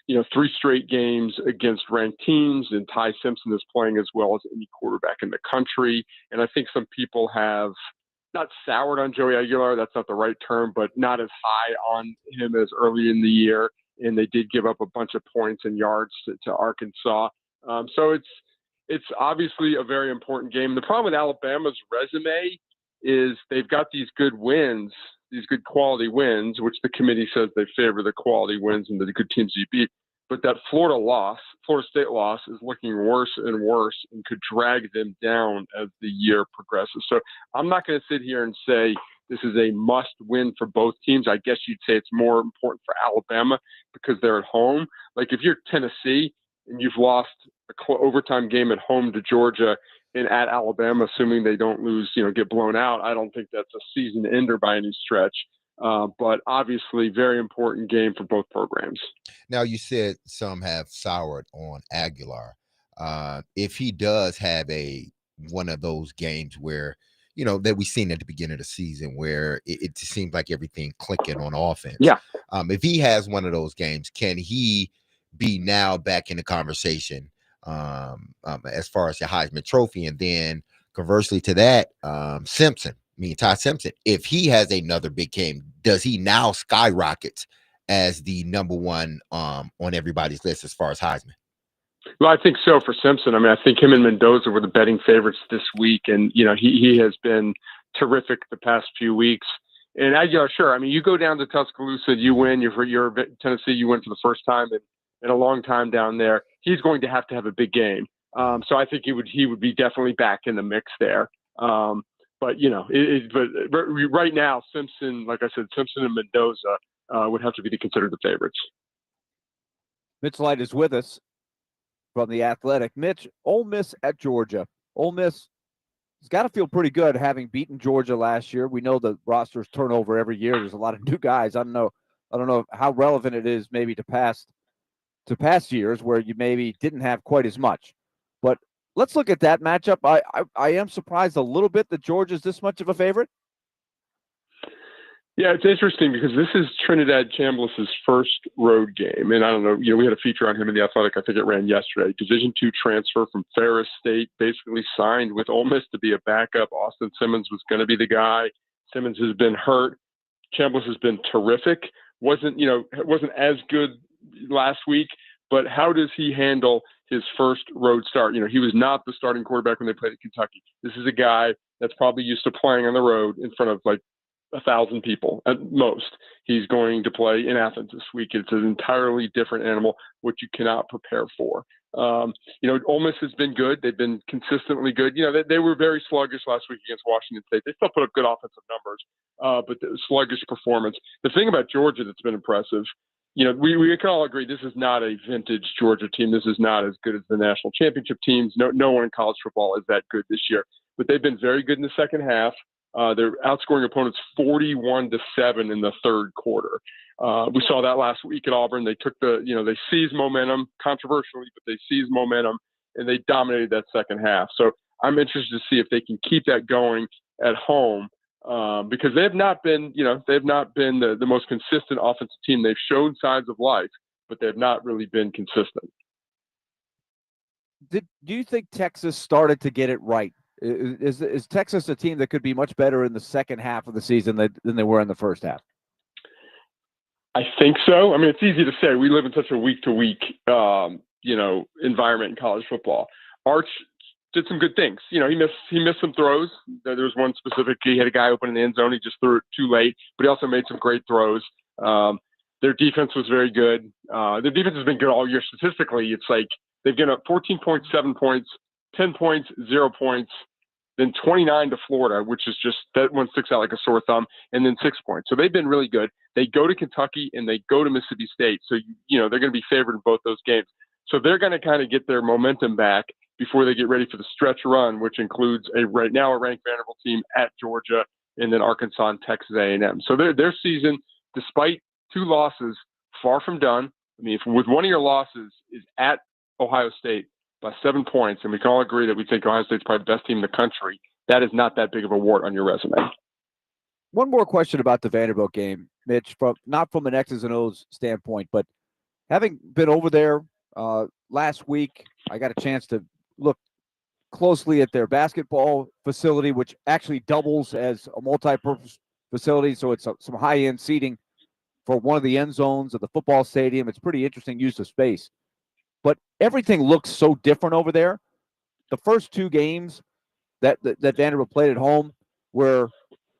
3 straight games against ranked teams, and Ty Simpson is playing as well as any quarterback in the country. And I think some people have not soured on Joey Aguilar, that's not the right term, but not as high on him as early in the year. And they did give up a bunch of points and yards to Arkansas. So it's obviously a very important game. The problem with Alabama's resume is they've got these good wins, these good quality wins, which the committee says they favor the quality wins and the good teams you beat. But that Florida State loss is looking worse and worse and could drag them down as the year progresses. So I'm not going to sit here and say this is a must win for both teams. I guess you'd say it's more important for Alabama because they're at home. Like if you're Tennessee and you've lost an overtime game at home to Georgia and at Alabama, assuming they don't lose, get blown out, I don't think that's a season ender by any stretch. But obviously very important game for both programs. Now, you said some have soured on Aguilar. If he does have one of those games where, that we've seen at the beginning of the season where it just seems like everything clicking on offense. Yeah. If he has one of those games, can he be now back in the conversation as far as the Heisman Trophy? And then conversely to that, Ty Simpson, if he has another big game, does he now skyrocket as the number one on everybody's list as far as Heisman? Well, I think so for Simpson. I think him and Mendoza were the betting favorites this week, and he has been terrific the past few weeks. And Aguilar, sure. You go down to Tuscaloosa, you win. You're Tennessee, you win for the first time in a long time down there. He's going to have a big game. So I think he would be definitely back in the mix there. But right now, Simpson, like I said, Simpson and Mendoza would have to be considered the favorites. Mitch Light is with us from The Athletic. Mitch, Ole Miss at Georgia. Ole Miss has got to feel pretty good having beaten Georgia last year. We know the roster's turnover every year. There's a lot of new guys. I don't know how relevant it is maybe to past years where you maybe didn't have quite as much. But let's look at that matchup. I am surprised a little bit that Georgia's this much of a favorite. Yeah, it's interesting because this is Trinidad Chambliss's first road game. And I don't know, we had a feature on him in The Athletic. I think it ran yesterday. Division II transfer from Ferris State, basically signed with Ole Miss to be a backup. Austin Simmons was going to be the guy. Simmons has been hurt. Chambliss has been terrific. Wasn't as good last week, but how does he handle his first road start? He was not the starting quarterback when they played at Kentucky. This is a guy that's probably used to playing on the road in front of 1,000 people at most. He's going to play in Athens this week. It's an entirely different animal, which you cannot prepare for. Ole Miss has been good. They've been consistently good. They were very sluggish last week against Washington State. They still put up good offensive numbers, but the sluggish performance. The thing about Georgia that's been impressive, we can all agree this is not a vintage Georgia team. This is not as good as the national championship teams. No one in college football is that good this year. But they've been very good in the second half. They're outscoring opponents 41-7 in the third quarter. We saw that last week at Auburn. They took they seized momentum, controversially, but they seized momentum, and they dominated that second half. So I'm interested to see if they can keep that going at home, because they have not been the most consistent offensive team. They've shown signs of life, but they've not really been consistent. Do you think Texas started to get it right? Is Texas a team that could be much better in the second half of the season than they were in the first half? I think so. I mean, it's easy to say. We live in such a week-to-week, environment in college football. Arch did some good things. He missed some throws. There was one specific. He had a guy open in the end zone. He just threw it too late, but he also made some great throws. Their defense was very good. Their defense has been good all year. Statistically, it's like they've given up 14.7 points, 10 points, 0 points, then 29 to Florida, which is just, that one sticks out like a sore thumb, and then 6 points. So they've been really good. They go to Kentucky and they go to Mississippi State. So, they're going to be favored in both those games. So they're going to kind of get their momentum back before they get ready for the stretch run, which includes right now a ranked Vanderbilt team at Georgia, and then Arkansas and Texas A&M. So their season, despite 2 losses, far from done. I mean, with one of your losses is at Ohio State by 7 points, and we can all agree that we think Ohio State's probably the best team in the country, that is not that big of a wart on your resume. One more question about the Vanderbilt game, Mitch, not from an X's and O's standpoint, but having been over there last week, I got a chance to look closely at their basketball facility, which actually doubles as a multi-purpose facility. So it's some high-end seating for one of the end zones of the football stadium. It's pretty interesting use of space. But everything looks so different over there. The first 2 games that Vanderbilt played at home were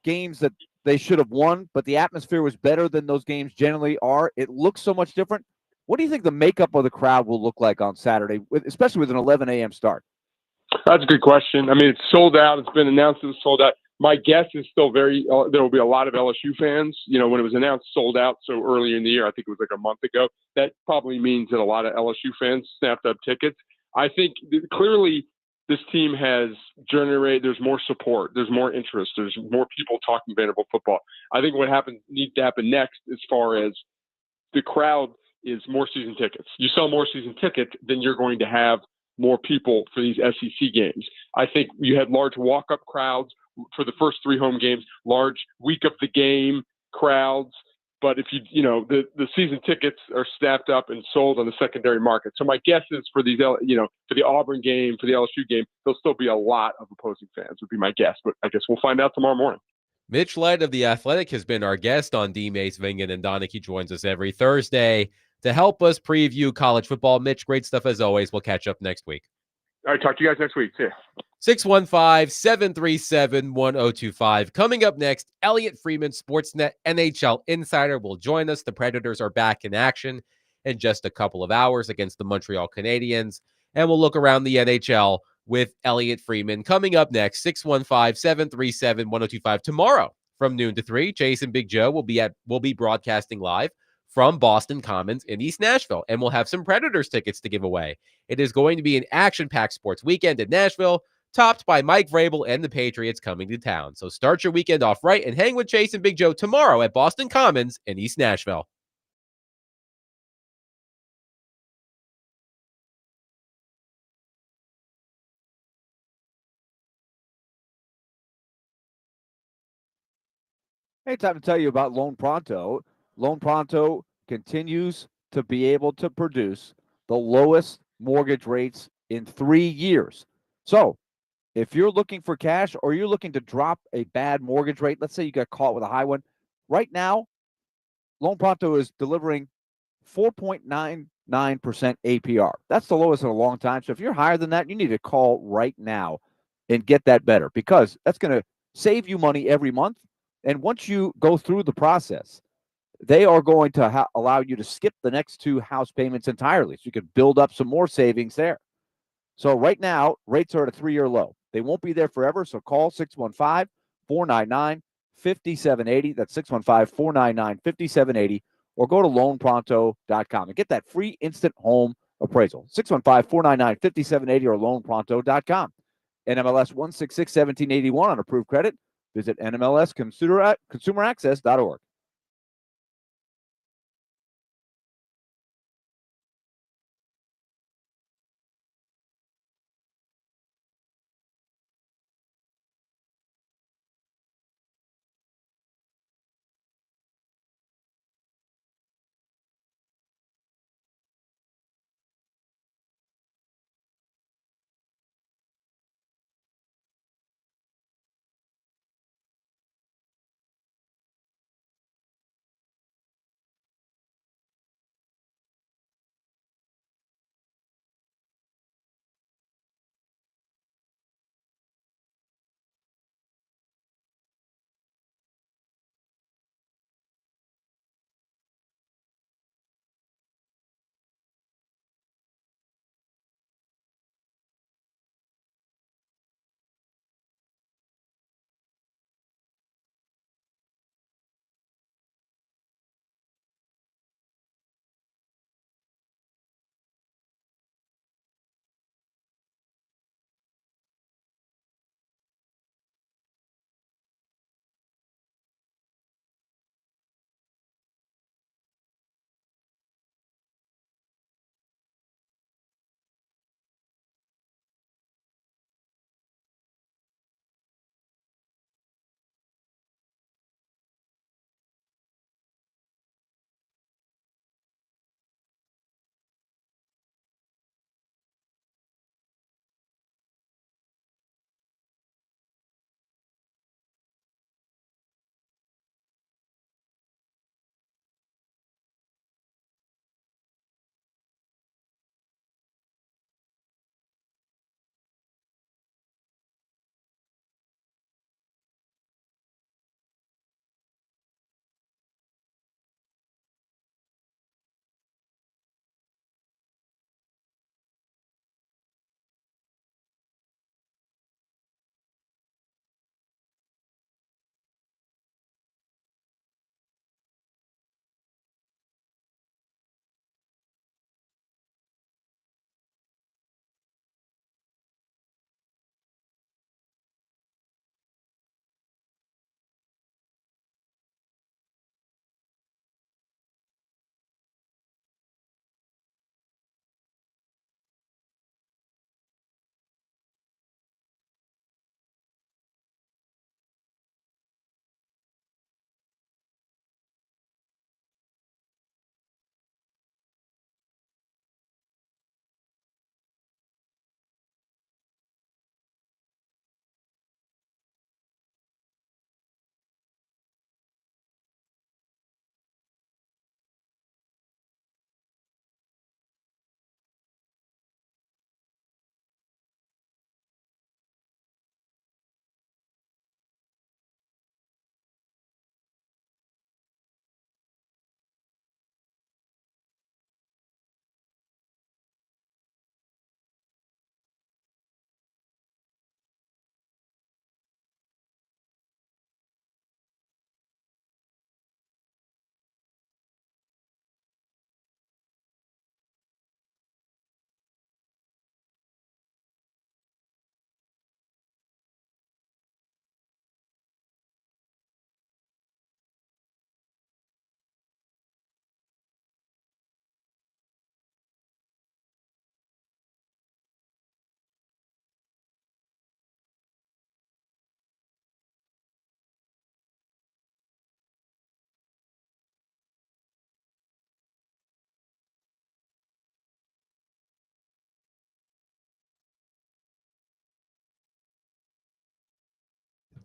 games that they should have won, but the atmosphere was better than those games generally are. It looks so much different. What do you think the makeup of the crowd will look like on Saturday, especially with an 11 a.m. start? That's a good question. I mean, it's sold out. It's been announced it's sold out. My guess is still there will be a lot of LSU fans. When it was announced sold out so early in the year, I think it was like a month ago, that probably means that a lot of LSU fans snapped up tickets. I think clearly this team has generated, there's more support, there's more interest, there's more people talking Vanderbilt football. I think what needs to happen next as far as the crowd is more season tickets. You sell more season tickets, then you're going to have more people for these SEC games. I think you had large walk-up crowds for the first 3 home games, large week of the game crowds. But if the season tickets are snapped up and sold on the secondary market. So my guess is for these, for the Auburn game, for the LSU game, there'll still be a lot of opposing fans would be my guess. But I guess we'll find out tomorrow morning. Mitch Light of The Athletic has been our guest on D. Mace, Vingan, and Donick. He joins us every Thursday to help us preview college football. Mitch, great stuff as always. We'll catch up next week. All right, talk to you guys next week. See ya. 615-737-1025. Coming up next, Elliotte Friedman, Sportsnet NHL insider, will join us. The Predators are back in action in just a couple of hours against the Montreal Canadiens, and we'll look around the NHL with Elliotte Friedman. Coming up next, 615-737-1025. Tomorrow from noon to 3, Jason Big Joe will be broadcasting live from Boston Commons in East Nashville, and we'll have some Predators tickets to give away. It is going to be an action-packed sports weekend in Nashville, topped by Mike Vrabel and the Patriots coming to town. So start your weekend off right and hang with Chase and Big Joe tomorrow at Boston Commons in East Nashville. Hey, time to tell you about Loan Pronto. Loan Pronto continues to be able to produce the lowest mortgage rates in 3 years. So if you're looking for cash or you're looking to drop a bad mortgage rate, let's say you got caught with a high one, right now, Loan Pronto is delivering 4.99% APR. That's the lowest in a long time. So if you're higher than that, you need to call right now and get that better, because that's going to save you money every month. And once you go through the process, they are going to allow you to skip the next 2 house payments entirely. So you could build up some more savings there. So right now, rates are at a 3-year low. They won't be there forever. So call 615-499-5780. That's 615-499-5780. Or go to loanpronto.com and get that free instant home appraisal. 615-499-5780 or loanpronto.com. NMLS 166-1781 on approved credit. Visit NMLSconsumeraccess.org.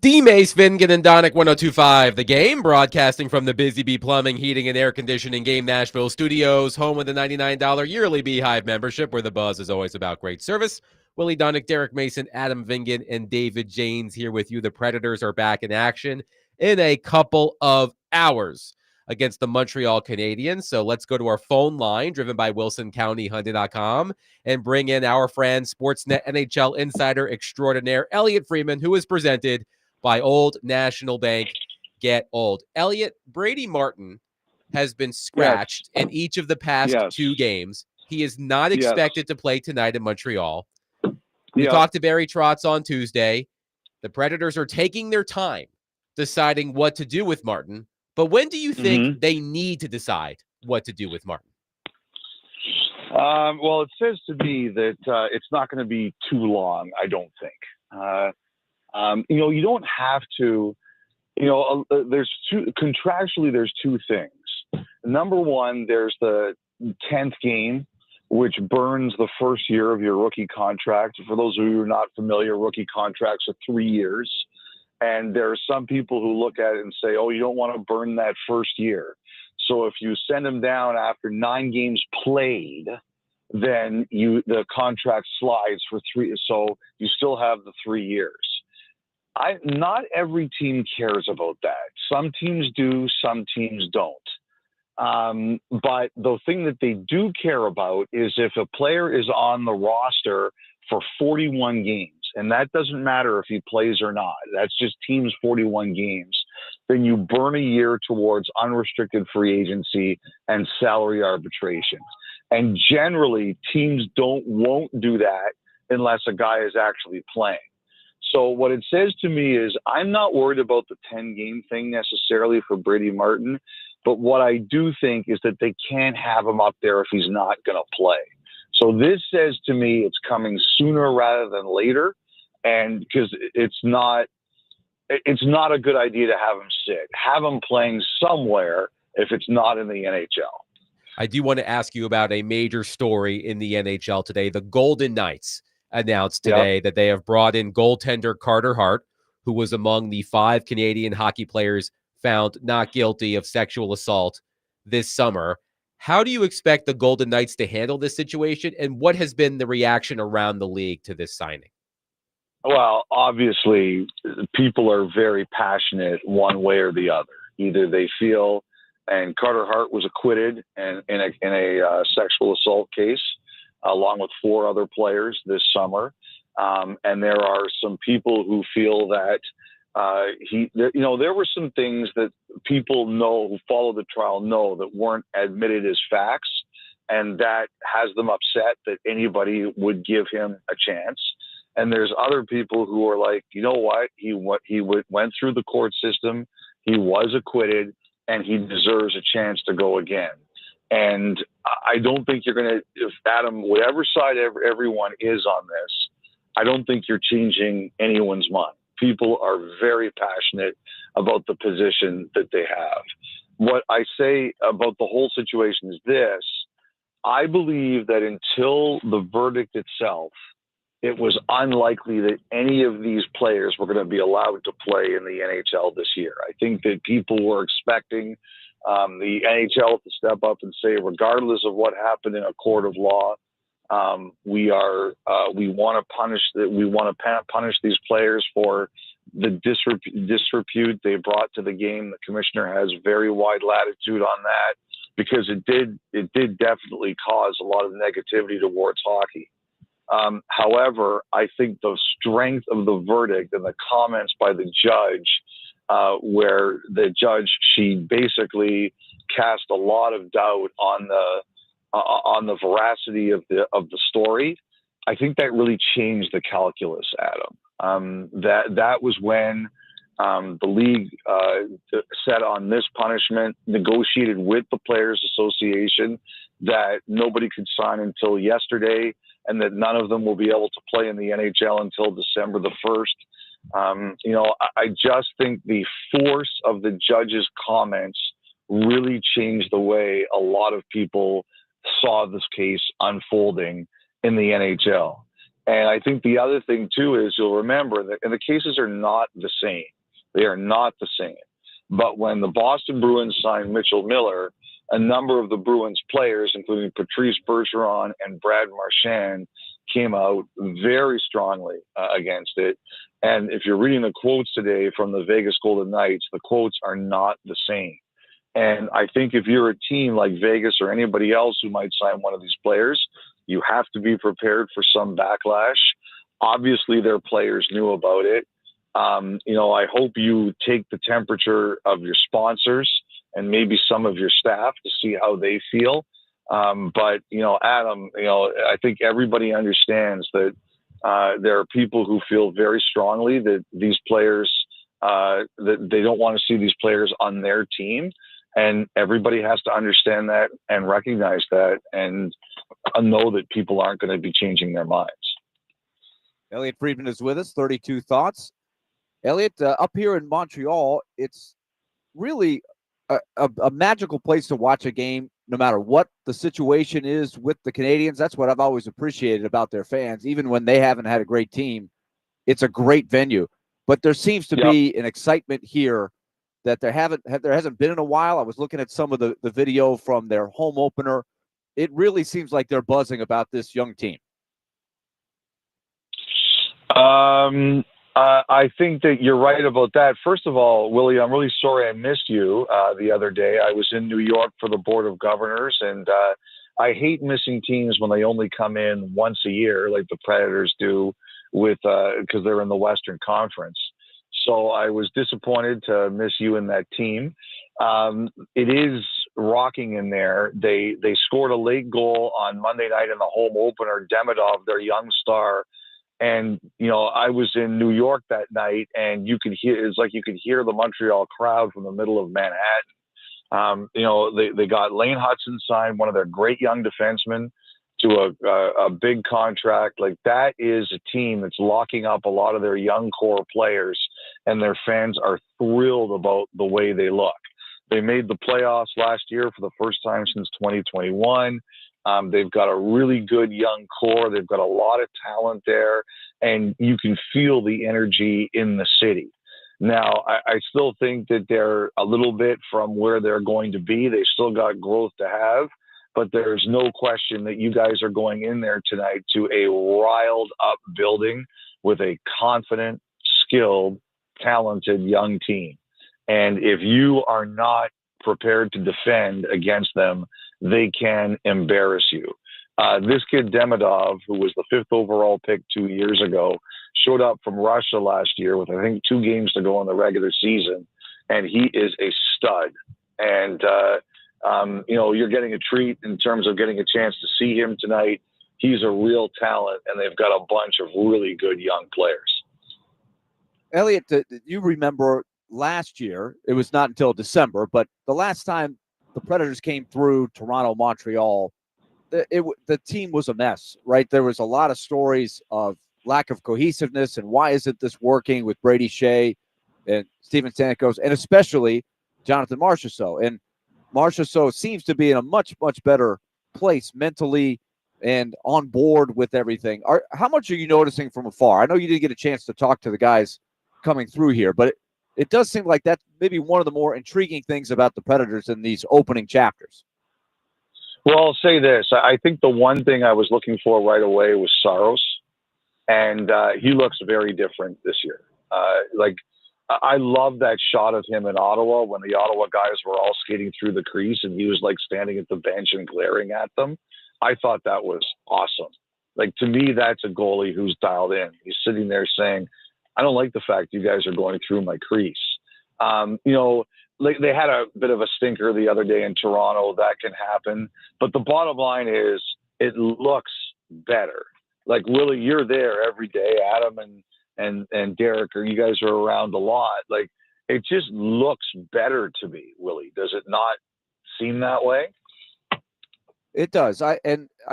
D-Mace, Vingan, and Donick 1025, The Game, broadcasting from the Busy Bee Plumbing, Heating, and Air Conditioning Game Nashville studios, home with a $99 yearly Beehive membership, where the buzz is always about great service. Willie Donick, Derek Mason, Adam Vingan, and David Janes here with you. The Predators are back in action in a couple of hours against the Montreal Canadiens. So let's go to our phone line, driven by WilsonCountyHunting.com, and bring in our friend, Sportsnet NHL insider extraordinaire, Elliotte Friedman, who is presented by Old National Bank. Get old. Elliotte, Brady Martin has been scratched in each of the past two games. He is not expected to play tonight in Montreal. We talked to Barry Trotz on Tuesday. The Predators are taking their time deciding what to do with Martin. But when do you think they need to decide what to do with Martin? Well, it says to me that it's not going to be too long, I don't think. You don't have to, contractually, there's two things. Number one, there's the 10th game, which burns the first year of your rookie contract. For those of you who are not familiar, rookie contracts are 3 years. And there are some people who look at it and say, oh, you don't want to burn that first year. So if you send them down after 9 games played, then the contract slides for 3. So you still have the 3 years. Not every team cares about that. Some teams do, some teams don't. But the thing that they do care about is if a player is on the roster for 41 games, and that doesn't matter if he plays or not, that's just teams 41 games, then you burn a year towards unrestricted free agency and salary arbitration. And generally, teams won't do that unless a guy is actually playing. So what it says to me is I'm not worried about the 10-game thing necessarily for Brady Martin, but what I do think is that they can't have him up there if he's not going to play. So this says to me it's coming sooner rather than later, and because it's not a good idea to have him sit. Have him playing somewhere if it's not in the NHL. I do want to ask you about a major story in the NHL today. The Golden Knights announced today that they have brought in goaltender Carter Hart, who was among the 5 Canadian hockey players found not guilty of sexual assault this summer. How do you expect the Golden Knights to handle this situation, and what has been the reaction around the league to this signing? Well, obviously, people are very passionate one way or the other. Either they feel, and Carter Hart was acquitted in a sexual assault case, along with 4 other players this summer. And there are some people who feel that there were some things that people know who follow the trial know that weren't admitted as facts, and that has them upset that anybody would give him a chance. And there's other people who are like, you know what, he went through the court system, he was acquitted, and he deserves a chance to go again. And I don't think you're going to, if Adam, whatever side everyone is on this, I don't think you're changing anyone's mind. People are very passionate about the position that they have. What I say about the whole situation is this: I believe that until the verdict itself, it was unlikely that any of these players were going to be allowed to play in the NHL this year. I think that people were expecting the NHL to step up and say, regardless of what happened in a court of law, we want to punish these players for the disrepute they brought to the game. The commissioner has very wide latitude on that because it did definitely cause a lot of negativity towards hockey. However, I think the strength of the verdict and the comments by the judge, where the judge, she basically cast a lot of doubt on the veracity of the story. I think that really changed the calculus, Adam. That was when the league set on this punishment, negotiated with the Players Association that nobody could sign until yesterday, and that none of them will be able to play in the NHL until December the 1st. I just think the force of the judge's comments really changed the way a lot of people saw this case unfolding in the NHL. And I think the other thing, too, is you'll remember that and the cases are not the same. They are not the same. But when the Boston Bruins signed Mitchell Miller, a number of the Bruins players, including Patrice Bergeron and Brad Marchand, came out very strongly against it. And if you're reading the quotes today from the Vegas Golden Knights, the quotes are not the same. And I think if you're a team like Vegas or anybody else who might sign one of these players, you have to be prepared for some backlash. Obviously, their players knew about it. I hope you take the temperature of your sponsors and maybe some of your staff to see how they feel. But Adam, I think everybody understands that there are people who feel very strongly that these players, that they don't want to see these players on their team. And everybody has to understand that and recognize that and know that people aren't going to be changing their minds. Elliotte Friedman is with us, 32 Thoughts. Elliotte, up here in Montreal, it's really a magical place to watch a game, no matter what the situation is with the Canadians. That's what I've always appreciated about their fans. Even when they haven't had a great team, it's a great venue. But there seems to be an excitement here that there hasn't been in a while. I was looking at some of the video from their home opener. It really seems like they're buzzing about this young team. I think that you're right about that. First of all, Willie, I'm really sorry I missed you the other day. I was in New York for the Board of Governors, and I hate missing teams when they only come in once a year, like the Predators do, because they're in the Western Conference. So I was disappointed to miss you in that team. It is rocking in there. They scored a late goal on Monday night in the home opener. Demidov, their young star. And, I was in New York that night, and it's like you could hear the Montreal crowd from the middle of Manhattan. They got Lane Hudson signed, one of their great young defensemen, to a big contract. Like, that is a team that's locking up a lot of their young core players, and their fans are thrilled about the way they look. They made the playoffs last year for the first time since 2021. They've got a really good young core. They've got a lot of talent there, and you can feel the energy in the city. Now, I still think that they're a little bit from where they're going to be. They still got growth to have, but there's no question that you guys are going in there tonight to a riled up building with a confident, skilled, talented young team. And if you are not prepared to defend against them, they can embarrass you. This kid Demidov, who was the 5th overall pick 2 years ago, showed up from Russia last year with, I think, 2 games to go in the regular season, and he is a stud. And, you're getting a treat in terms of getting a chance to see him tonight. He's a real talent, and they've got a bunch of really good young players. Elliotte, you remember last year, it was not until December, but the last time the Predators came through Toronto, Montreal, the team was a mess, right? There was a lot of stories of lack of cohesiveness and why isn't this working with Brady Shea and Steven Stamkos, and especially Jonathan Marchessault. And Marchessault seems to be in a much, much better place mentally and on board with everything. How much are you noticing from afar? I know you didn't get a chance to talk to the guys coming through here, but it does seem like that's maybe one of the more intriguing things about the Predators in these opening chapters. Well, I'll say this. I think the one thing I was looking for right away was Saros, and he looks very different this year. I love that shot of him in Ottawa when the Ottawa guys were all skating through the crease and he was like standing at the bench and glaring at them. I thought that was awesome. Like, to me, that's a goalie who's dialed in. He's sitting there saying, I don't like the fact you guys are going through my crease. Like, they had a bit of a stinker the other day in Toronto. That can happen. But the bottom line is it looks better. Like, Willie, you're there every day. Adam and Derek, or you guys are around a lot. Like, it just looks better to me, Willie. Does it not seem that way? It does. I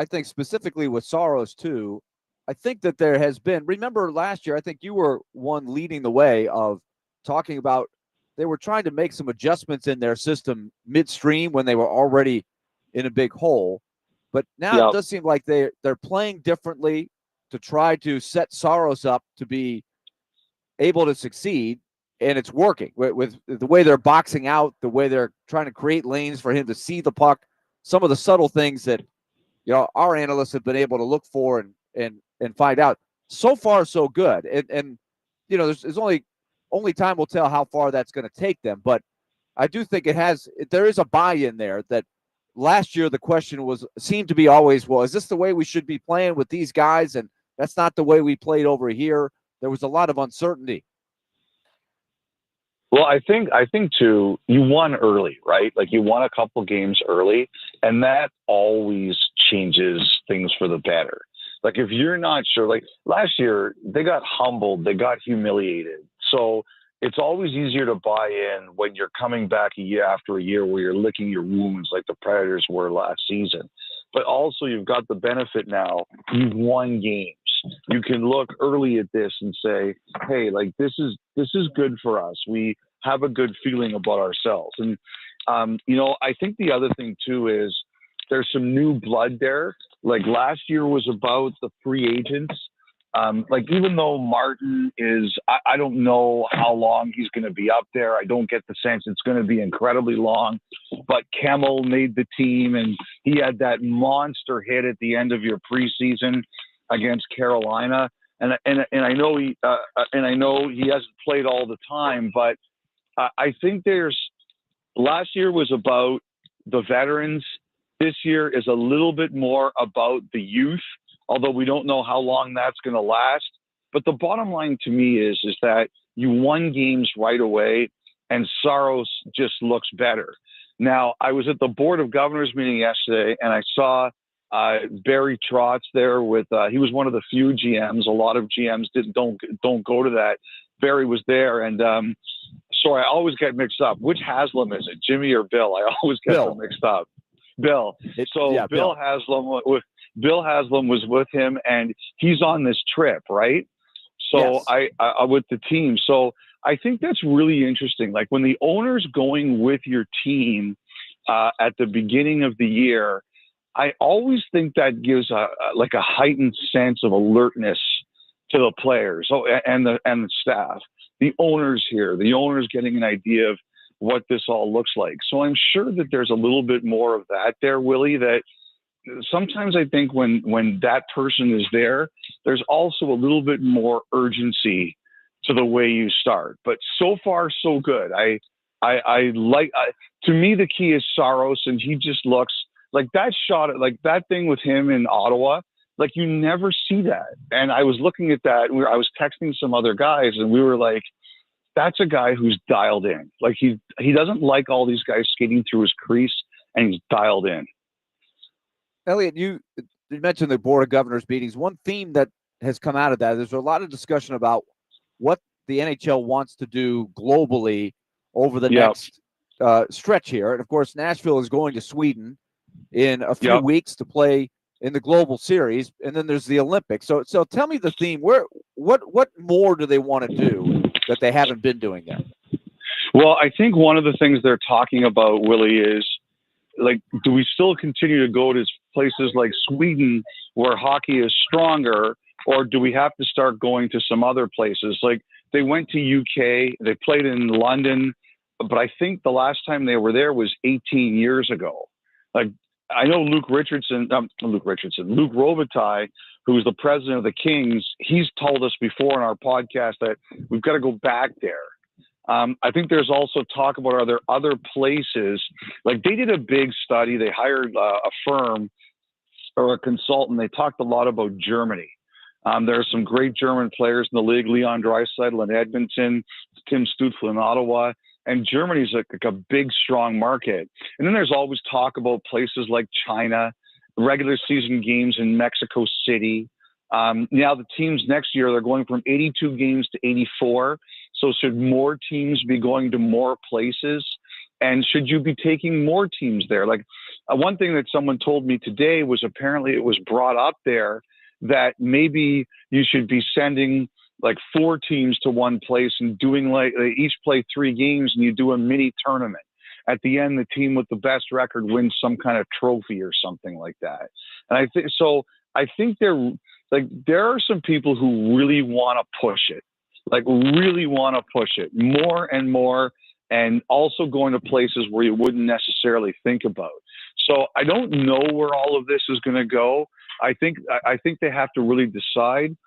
think specifically with Saros too, I think that there has been, remember last year, I think you were one leading the way of talking about they were trying to make some adjustments in their system midstream when they were already in a big hole. But now It does seem like they're playing differently to try to set Saros up to be able to succeed, and it's working with the way they're boxing out, the way they're trying to create lanes for him to see the puck, some of the subtle things that our analysts have been able to look for and find out. So far, so good. And there's only time will tell how far that's going to take them. But I do think there is a buy-in there that last year the question seemed to be always, well, is this the way we should be playing with these guys? And that's not the way we played over here. There was a lot of uncertainty. Well, I think too, you won early, right? Like you won a couple games early, and that always changes things for the better. Like if you're not sure, like last year they got humbled, they got humiliated. So it's always easier to buy in when you're coming back a year after a year where you're licking your wounds like the Predators were last season. But also you've got the benefit now, you've won games. You can look early at this and say, hey, like this is good for us. We have a good feeling about ourselves. And, I think the other thing too is there's some new blood there. Like last year was about the free agents. Like even though Martin is, I don't know how long he's going to be up there. I don't get the sense it's going to be incredibly long, but Kemmel made the team and he had that monster hit at the end of your preseason against Carolina. And I know he hasn't played all the time, but I think last year was about the veterans. This year is a little bit more about the youth, although we don't know how long that's going to last. But the bottom line to me is that you won games right away, and Saros just looks better. Now, I was at the Board of Governors meeting yesterday, and I saw Barry Trotz there he was one of the few GMs. A lot of GMs don't go to that. Barry was there, and sorry, I always get mixed up. Which Haslam is it, Jimmy or Bill? I always get them mixed up. Bill. Bill Haslam was with him, and he's on this trip, right? So yes. I with the team. So I think that's really interesting. Like when the owner's going with your team at the beginning of the year, I always think that gives a heightened sense of alertness to the players and the staff. The owner's here. The owner's getting an idea of what this all looks like. So I'm sure that there's a little bit more of that there, Willie, that sometimes I think when that person is there, there's also a little bit more urgency to the way you start. But so far, so good. To me, the key is Saros, and he just looks like that shot, like that thing with him in Ottawa. Like you never see that. And I was looking at that, and I was texting some other guys, and we were like, that's a guy who's dialed in. Like he doesn't like all these guys skating through his crease, and he's dialed in. Elliotte, you mentioned the Board of Governors meetings. One theme that has come out of that, there's a lot of discussion about what the NHL wants to do globally over the next stretch here. And, of course, Nashville is going to Sweden in a few weeks to play in the Global Series, and then there's the Olympics. So tell me the theme. What more do they want to do that they haven't been doing there? Well, I think one of the things they're talking about, Willie, is like, do we still continue to go to places like Sweden where hockey is stronger, or do we have to start going to some other places? Like they went to UK, they played in London, but I think the last time they were there was 18 years ago. Like I know Luke Robitaille, who's the president of the Kings, he's told us before in our podcast that we've got to go back there. I think there's also talk about are there other places, like they did a big study. They hired a firm or a consultant. They talked a lot about Germany. There are some great German players in the league, Leon Draisaitl in Edmonton, Tim Stützle in Ottawa, and Germany's like a big, strong market. And then there's always talk about places like China, regular season games in Mexico City. Now the teams next year, they're going from 82 games to 84. So should more teams be going to more places? And should you be taking more teams there? Like one thing that someone told me today was apparently it was brought up there that maybe you should be sending like 4 teams to one place and doing like they each play 3 games and you do a mini tournament. At the end, the team with the best record wins some kind of trophy or something like that. And I think there are some people who really want to push it. Like really want to push it more and more, and also going to places where you wouldn't necessarily think about. So I don't know where all of this is going to go. I think they have to really decide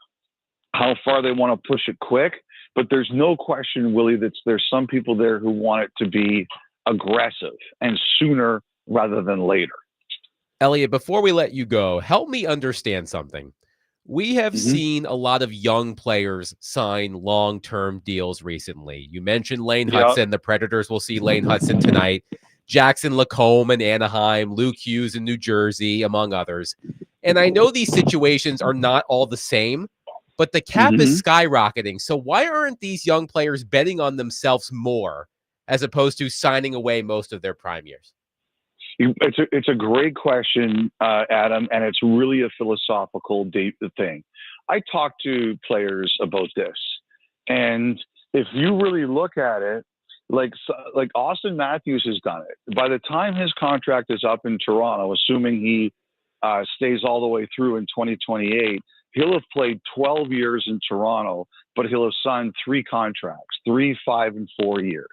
how far they want to push it quick. But there's no question, Willie, that there's some people there who want it to be aggressive and sooner rather than later. Elliotte, before we let you go, help me understand something. We have seen a lot of young players sign long-term deals recently. You mentioned Lane Hudson. The Predators will see Lane Hudson tonight. Jackson Lacombe in Anaheim, Luke Hughes in New Jersey, among others. And I know these situations are not all the same, but the cap is skyrocketing. So why aren't these young players betting on themselves more as opposed to signing away most of their prime years? It's a great question, Adam, and it's really a philosophical thing. I talk to players about this, and if you really look at it, like Austin Matthews has done it. By the time his contract is up in Toronto, assuming he stays all the way through in 2028, he'll have played 12 years in Toronto, but he'll have signed 3 contracts, 3, 5, and 4 years.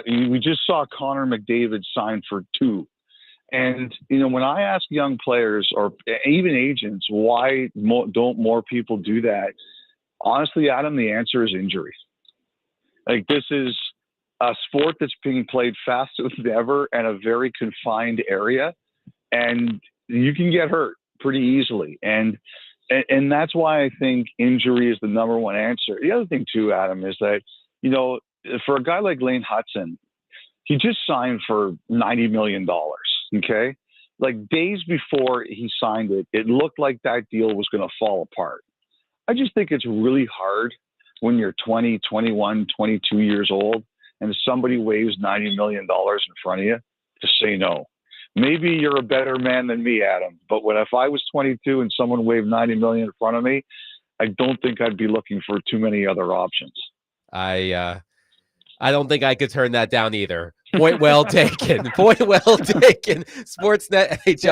We just saw Connor McDavid sign for 2. And, when I ask young players or even agents, why don't more people do that? Honestly, Adam, the answer is injury. Like, this is a sport that's being played faster than ever and a very confined area. And you can get hurt pretty easily. And that's why I think injury is the number one answer. The other thing, too, Adam, is that, for a guy like Lane Hudson, he just signed for $90 million, okay? Like, days before he signed it, it looked like that deal was going to fall apart. I just think it's really hard when you're 20, 21, 22 years old and somebody waves $90 million in front of you to say no. Maybe you're a better man than me, Adam, but if I was 22 and someone waved $90 million in front of me, I don't think I'd be looking for too many other options. I don't think I could turn that down either. Point well taken. Point well taken. Sportsnet NHL. See,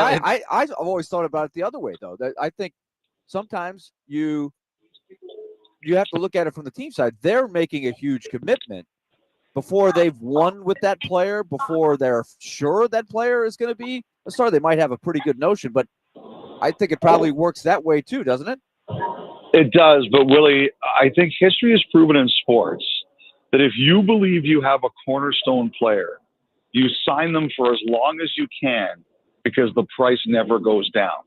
I've always thought about it the other way, though. That I think sometimes you have to look at it from the team side. They're making a huge commitment before they've won with that player, before they're sure that player is going to be a star. They might have a pretty good notion, but I think it probably works that way too, doesn't it? It does, but Willie, I think history has proven in sports that if you believe you have a cornerstone player, you sign them for as long as you can because the price never goes down.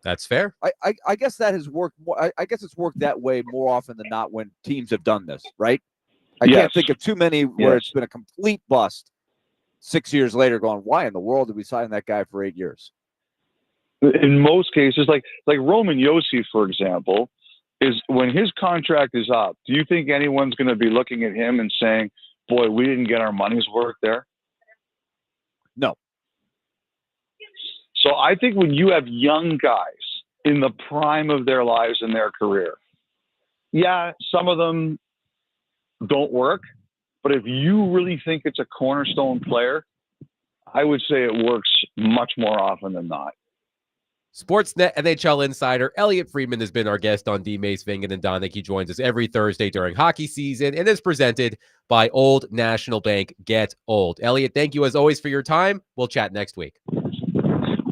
That's fair. I guess that has worked more. I guess it's worked that way more often than not when teams have done this, right? I can't think of too many where it's been a complete bust 6 years later going, why in the world did we sign that guy for 8 years? In most cases, like Roman Josi, for example, is when his contract is up, do you think anyone's going to be looking at him and saying, boy, we didn't get our money's worth there? No. So I think when you have young guys in the prime of their lives and their career, yeah, some of them don't work, but if you really think it's a cornerstone player, I would say it works much more often than not. Sportsnet NHL insider Elliotte Friedman has been our guest on D-Mace, Vingan, and Donick. He joins us every Thursday during hockey season and is presented by Old National Bank. Get Old. Elliotte, thank you as always for your time. We'll chat next week.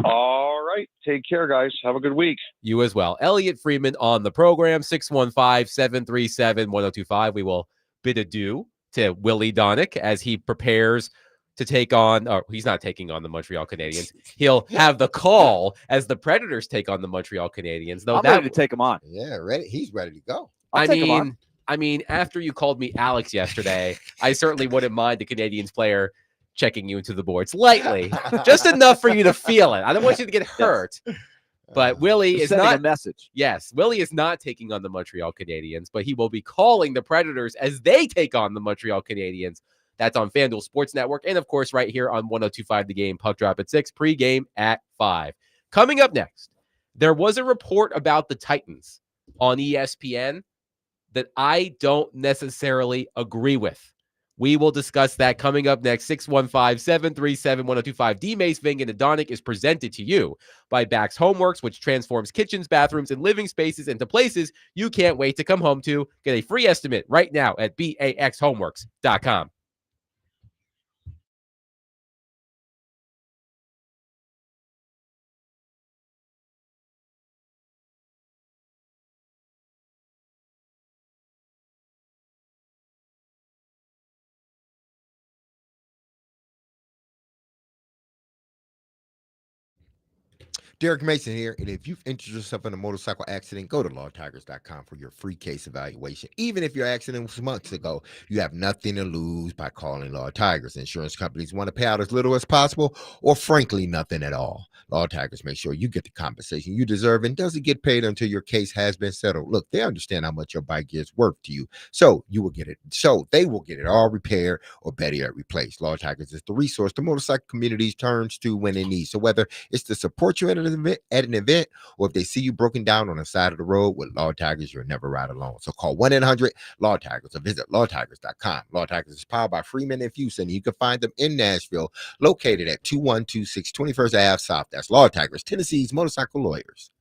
All right. Take care, guys. Have a good week. You as well. Elliotte Friedman on the program, 615-737-1025. We will bid adieu to Willie Donick as he prepares to take on, he's not taking on the Montreal Canadiens. He'll have the call as the Predators take on the Montreal Canadiens. Though I'm ready to take him on. Yeah, ready. He's ready to go. I'll take him on. I mean, after you called me Alex yesterday, I certainly wouldn't mind the Canadiens player checking you into the boards lightly, just enough for you to feel it. I don't want you to get hurt. But Willie is sending not a message. Yes, Willie is not taking on the Montreal Canadiens, but he will be calling the Predators as they take on the Montreal Canadiens. That's on FanDuel Sports Network and, of course, right here on 102.5 The Game. Puck drop at 6, pregame at 5. Coming up next, there was a report about the Titans on ESPN that I don't necessarily agree with. We will discuss that coming up next. 615-737-1025. D-Mace, Vingan, and Donick is presented to you by Bax Homeworks, which transforms kitchens, bathrooms, and living spaces into places you can't wait to come home to. Get a free estimate right now at baxhomeworks.com. Derek Mason here, and if you've injured yourself in a motorcycle accident, go to lawtigers.com for your free case evaluation. Even if your accident was months ago, you have nothing to lose by calling Law Tigers. Insurance companies want to pay out as little as possible, or frankly, nothing at all. Law Tigers make sure you get the compensation you deserve and doesn't get paid until your case has been settled. Look, they understand how much your bike is worth to you, so you will get it. So they will get it all repaired, or better yet, replaced. Law Tigers is the resource the motorcycle community turns to when in need. So whether it's to support you at an event, or if they see you broken down on the side of the road, with Law Tigers, you'll never ride alone. So call 1-800-LAW TIGERS or visit lawtigers.com. Law Tigers is powered by Friedman and Fuson. You can find them in Nashville, located at 2126 21st Ave South. That's Law Tigers, Tennessee's motorcycle lawyers.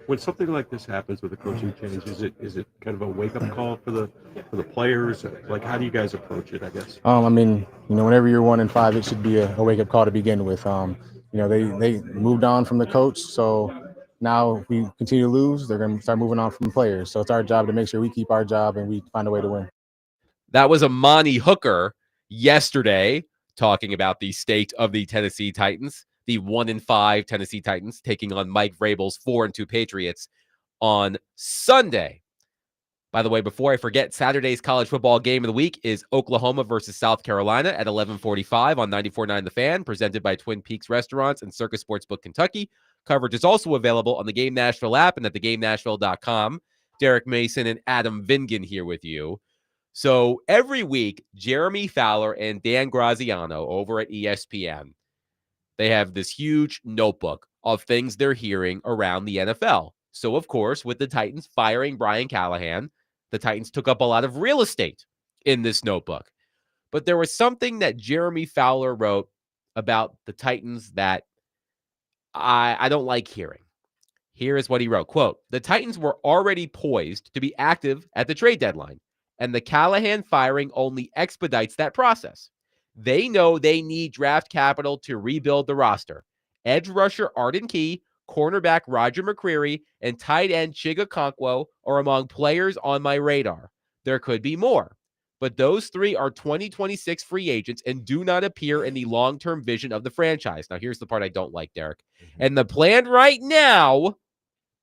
When something like this happens with a coaching change, is it kind of a wake up call for the players? Like, how do you guys approach it? I guess. I mean, whenever you're 1-5, it should be a wake up call to begin with. They moved on from the coach, so now if we continue to lose, they're going to start moving on from players. So it's our job to make sure we keep our job and we find a way to win. That was Amani Hooker yesterday talking about the state of the Tennessee Titans, the 1-5 Tennessee Titans taking on Mike Vrabel's 4-2 Patriots on Sunday. By the way, before I forget, Saturday's college football game of the week is Oklahoma versus South Carolina at 11:45 on 94.9 The Fan, presented by Twin Peaks Restaurants and Circus Sportsbook Kentucky. Coverage is also available on the Game Nashville app and at theGameNashville.com. Derek Mason and Adam Vingan here with you. So every week, Jeremy Fowler and Dan Graziano over at ESPN, they have this huge notebook of things they're hearing around the NFL. So, of course, with the Titans firing Brian Callahan, the Titans took up a lot of real estate in this notebook. But there was something that Jeremy Fowler wrote about the Titans that I don't like hearing. Here is what he wrote, quote, "The Titans were already poised to be active at the trade deadline, and the Callahan firing only expedites that process. They know they need draft capital to rebuild the roster. Edge rusher Arden Key, cornerback Roger McCreary, and tight end Chiga Okonkwo are among players on my radar. There could be more, but those three are 2026 free agents and do not appear in the long-term vision of the franchise." Now, here's the part I don't like, Derek. And the plan right now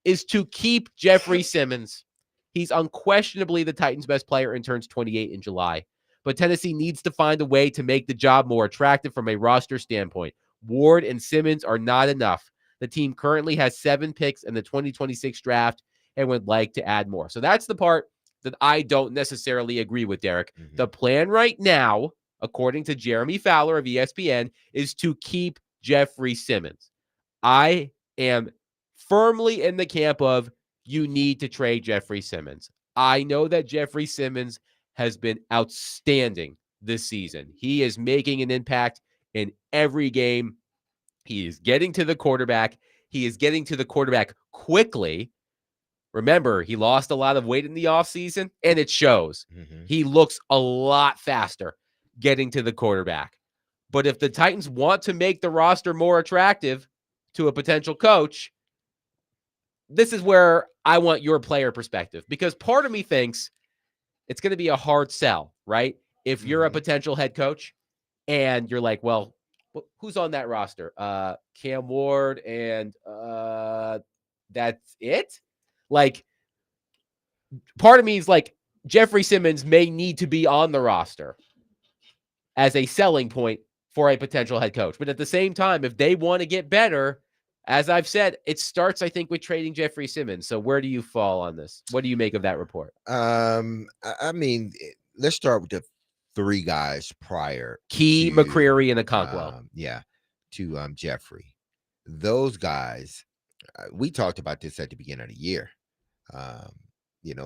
is to keep Jeffrey Simmons. He's unquestionably the Titans' best player and turns 28 in July. But Tennessee needs to find a way to make the job more attractive from a roster standpoint. Ward and Simmons are not enough. The team currently has 7 picks in the 2026 draft and would like to add more. So that's the part that I don't necessarily agree with, Derek. Mhm. The plan right now, according to Jeremy Fowler of ESPN, is to keep Jeffrey Simmons. I am firmly in the camp of you need to trade Jeffrey Simmons. I know that Jeffrey Simmons has been outstanding this season. He is making an impact in every game. He is getting to the quarterback. He is getting to the quarterback quickly. Remember, he lost a lot of weight in the offseason, and it shows. Mhm. He looks a lot faster getting to the quarterback. But if the Titans want to make the roster more attractive to a potential coach, this is where I want your player perspective, because part of me thinks it's going to be a hard sell, right? If you're a Mhm. potential head coach and you're like, well, who's on that roster? Cam Ward and that's it? Like, part of me is like, Jeffrey Simmons may need to be on the roster as a selling point for a potential head coach. But at the same time, if they want to get better, as I've said, it starts, I think, with trading Jeffrey Simmons. So where do you fall on this? What do you make of that report? I mean, let's start with the 3 guys prior Key, to, McCreary, and Okonkwo. to Jeffrey. Those guys, we talked about this at the beginning of the year,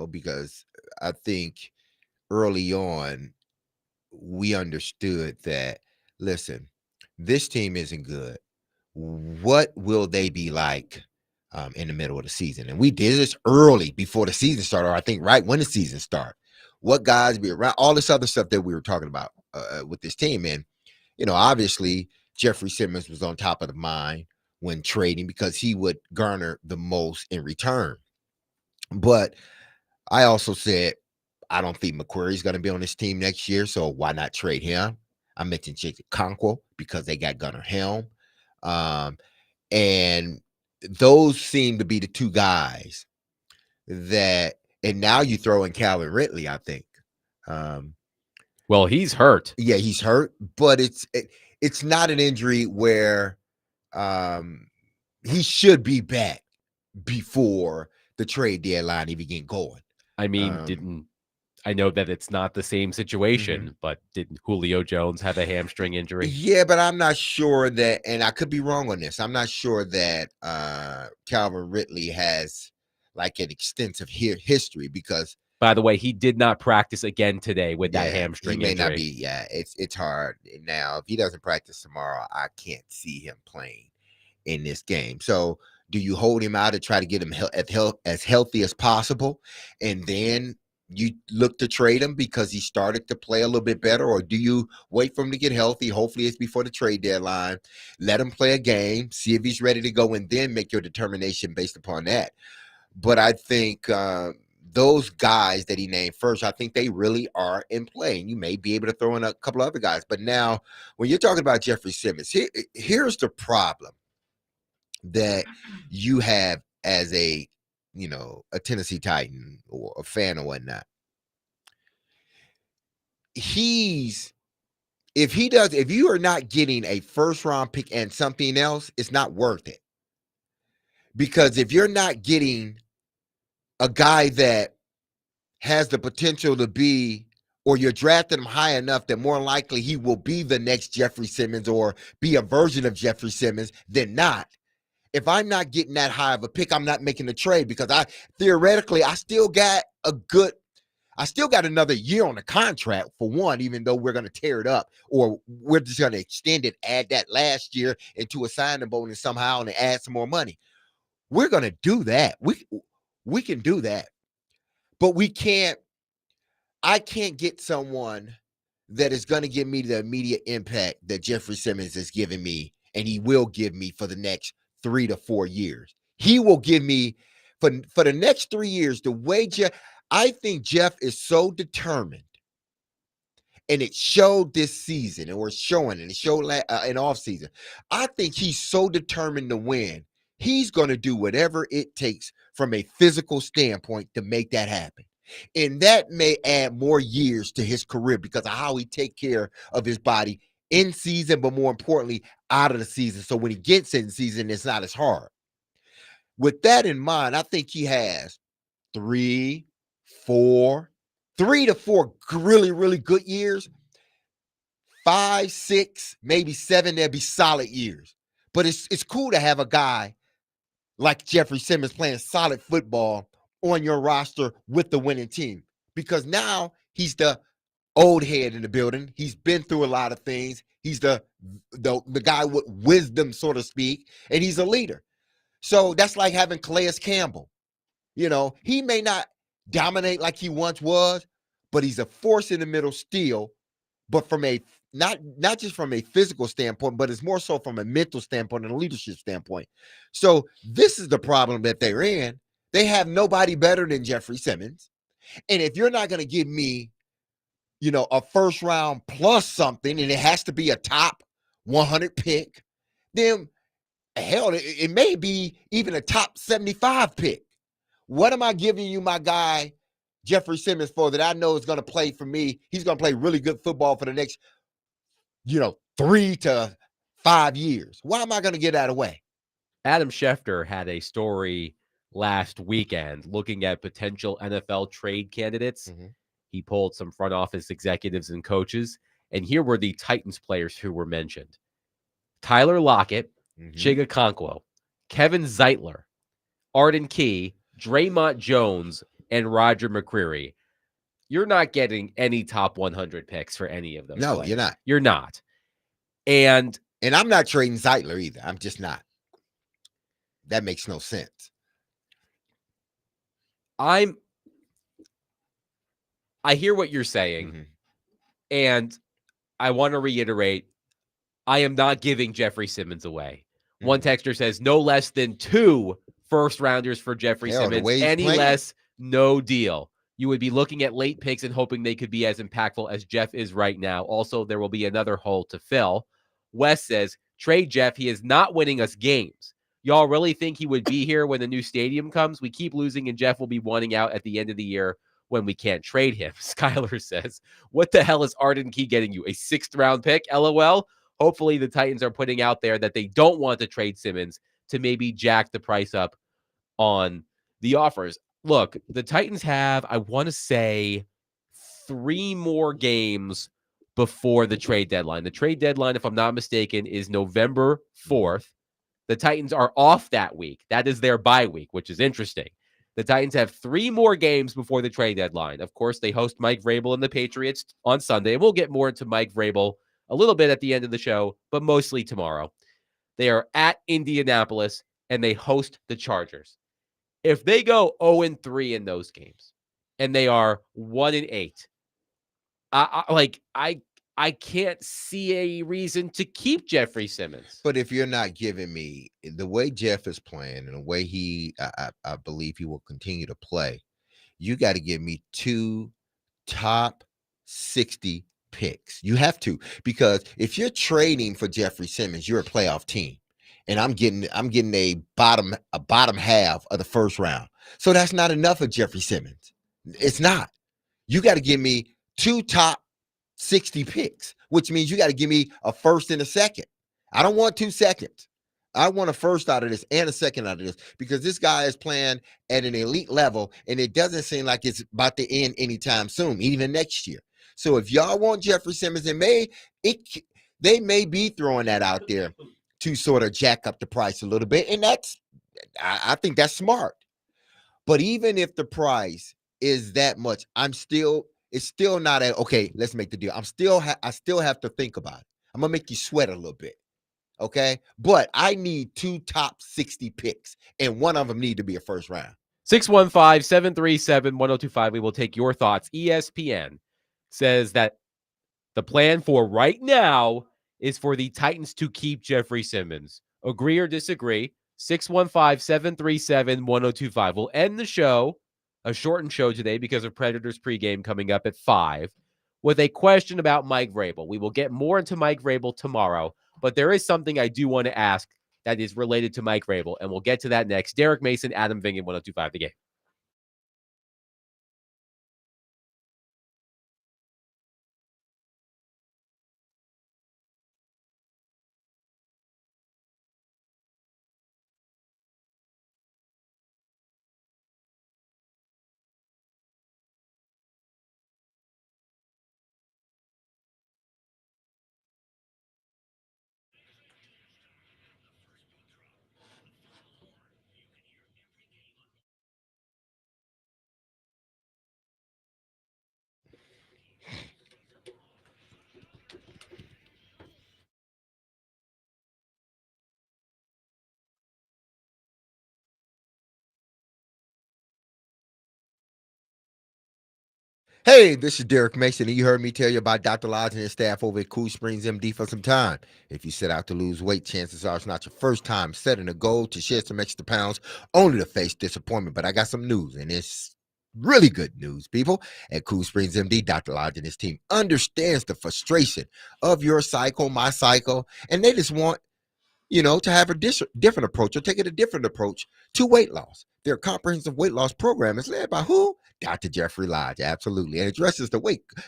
because I think early on we understood that, listen, this team isn't good. What will they be like in the middle of the season? And we did this early before the season started, or I think right when the season started. What guys be around, all this other stuff that we were talking about with this team. And, obviously Jeffrey Simmons was on top of the mind when trading because he would garner the most in return. But I also said, I don't think McQuarrie's going to be on this team next year, so why not trade him? I mentioned Chiga Okonkwo because they got Gunnar Helm. And those seem to be the 2 guys that, and now you throw in Calvin Ridley, I think. Well, he's hurt. Yeah, he's hurt, but it's not an injury where he should be back before the trade deadline even get going. I mean, I know that it's not the same situation, but didn't Julio Jones have a hamstring injury? Yeah, but I'm not sure that, and I could be wrong on this, I'm not sure that Calvin Ridley has like an extensive history because, by the way, he did not practice again today with that hamstring he may injury. not be. Yeah, it's hard. Now, if he doesn't practice tomorrow, I can't see him playing in this game. So Do you hold him out to try to get him as healthy as possible, and then you look to trade him because he started to play a little bit better? Or do you wait for him to get healthy? Hopefully it's before the trade deadline. Let him play a game, see if he's ready to go, and then make your determination based upon that. But I think those guys that he named first, I think they really are in play. And you may be able to throw in a couple of other guys. But now, when you're talking about Jeffrey Simmons, here's the problem that you have as a Tennessee Titan or a fan or whatnot. If you are not getting a first round pick and something else, it's not worth it. Because if you're not getting a guy that has the potential to be, or you're drafting him high enough that more likely he will be the next Jeffrey Simmons or be a version of Jeffrey Simmons than not. If I'm not getting that high of a pick, I'm not making the trade, because I still got another year on the contract, for one, even though we're going to tear it up, or we're just going to extend it, add that last year into a signing bonus somehow and add some more money. We're going to do that. We can do that. But I can't get someone that is going to give me the immediate impact that Jeffrey Simmons is giving me, and he will give me for the next 3 to 4 years. He will give me for the next 3 years the way I think Jeff is so determined, and it showed this season, and we're showing it. It showed in off season. I think he's so determined to win. He's going to do whatever it takes from a physical standpoint to make that happen. And that may add more years to his career because of how he take care of his body in season, but more importantly, out of the season. So when he gets in season, it's not as hard. With that in mind, I think he has 3 to 4 really, really good years. 5, 6, maybe 7, there'll be solid years. But it's cool to have a guy like Jeffrey Simmons playing solid football on your roster with the winning team, because now he's the old head in the building. He's been through a lot of things. He's the guy with wisdom, so to speak, and he's a leader. So that's like having Calais Campbell. He may not dominate like he once was, but he's a force in the middle still. But from a not just from a physical standpoint, but it's more so from a mental standpoint and a leadership standpoint. So this is the problem that they're in. They have nobody better than Jeffrey Simmons. And if you're not going to give me, a first round plus something, and it has to be a top 100 pick, then hell, it may be even a top 75 pick. What am I giving you my guy, Jeffrey Simmons, for that I know is going to play for me? He's going to play really good football for the next, 3 to 5 years. Why am I going to get that away? Adam Schefter had a story last weekend looking at potential NFL trade candidates. Mm-hmm. He pulled some front office executives and coaches, and here were the Titans players who were mentioned: Tyler Lockett, Chiga Okonkwo, Kevin Zeitler, Arden Key, Draymond Jones, and Roger McCreary. You're not getting any top 100 picks for any of those. No, players. you're not. You're not. And I'm not trading Zeitler either. I'm just not. That makes no sense. I hear what you're saying, and I want to reiterate, I am not giving Jeffrey Simmons away. One texter says no less than 2 first-rounders for Jeffrey Simmons. Any less, no deal. You would be looking at late picks and hoping they could be as impactful as Jeff is right now. Also, there will be another hole to fill. Wes says, trade Jeff. He is not winning us games. Y'all really think he would be here when the new stadium comes? We keep losing, and Jeff will be wanting out at the end of the year when we can't trade him. Skylar says, what the hell is Arden Key getting you? A 6th-round pick? LOL. Hopefully the Titans are putting out there that they don't want to trade Simmons to maybe jack the price up on the offers. Look, the Titans have, I want to say, 3 more games before the trade deadline. The trade deadline, if I'm not mistaken, is November 4th. The Titans are off that week. That is their bye week, which is interesting. The Titans have 3 more games before the trade deadline. Of course, they host Mike Vrabel and the Patriots on Sunday. And we'll get more into Mike Vrabel a little bit at the end of the show, but mostly tomorrow. They are at Indianapolis, and they host the Chargers. If they go 0-3 in those games and they are 1-8, I can't see a reason to keep Jeffrey Simmons. But if you're not giving me the way Jeff is playing and the way I believe he will continue to play, you got to give me 2 top 60 picks. You have to, because if you're trading for Jeffrey Simmons, you're a playoff team. And I'm getting a bottom half of the first round. So that's not enough of Jeffrey Simmons. It's not. You got to give me 2 top 60 picks, which means you got to give me a first and a second. I don't want 2 seconds. I want a first out of this and a second out of this, because this guy is playing at an elite level, and it doesn't seem like it's about to end anytime soon, even next year. So if y'all want Jeffrey Simmons, they may be throwing that out there to sort of jack up the price a little bit, and I think that's smart. But even if the price is that much, it's still not okay, let's make the deal. I still have to think about it. I'm gonna make you sweat a little bit. Okay. But I need 2 top 60 picks, and one of them need to be a first round. 615-737-1025. We will take your thoughts. ESPN says that the plan for right now is for the Titans to keep Jeffrey Simmons. Agree or disagree? 615-737-1025. We'll end the show, a shortened show today because of Predators pregame coming up at 5, with a question about Mike Vrabel. We will get more into Mike Vrabel tomorrow, but there is something I do want to ask that is related to Mike Vrabel, and we'll get to that next. Derek Mason, Adam Vingan, 1025 The Game. Hey, this is Derek Mason, and you heard me tell you about Dr. Lodge and his staff over at Cool Springs MD for some time. If you set out to lose weight, chances are it's not your first time setting a goal to shed some extra pounds, only to face disappointment. But I got some news, and it's really good news, people. At Cool Springs MD, Dr. Lodge and his team understands the frustration of your cycle, my cycle, and they just want to have a different approach, or take a different approach to weight loss. Their comprehensive weight loss program is led by who? Dr. Jeffrey Lodge, absolutely, and addresses the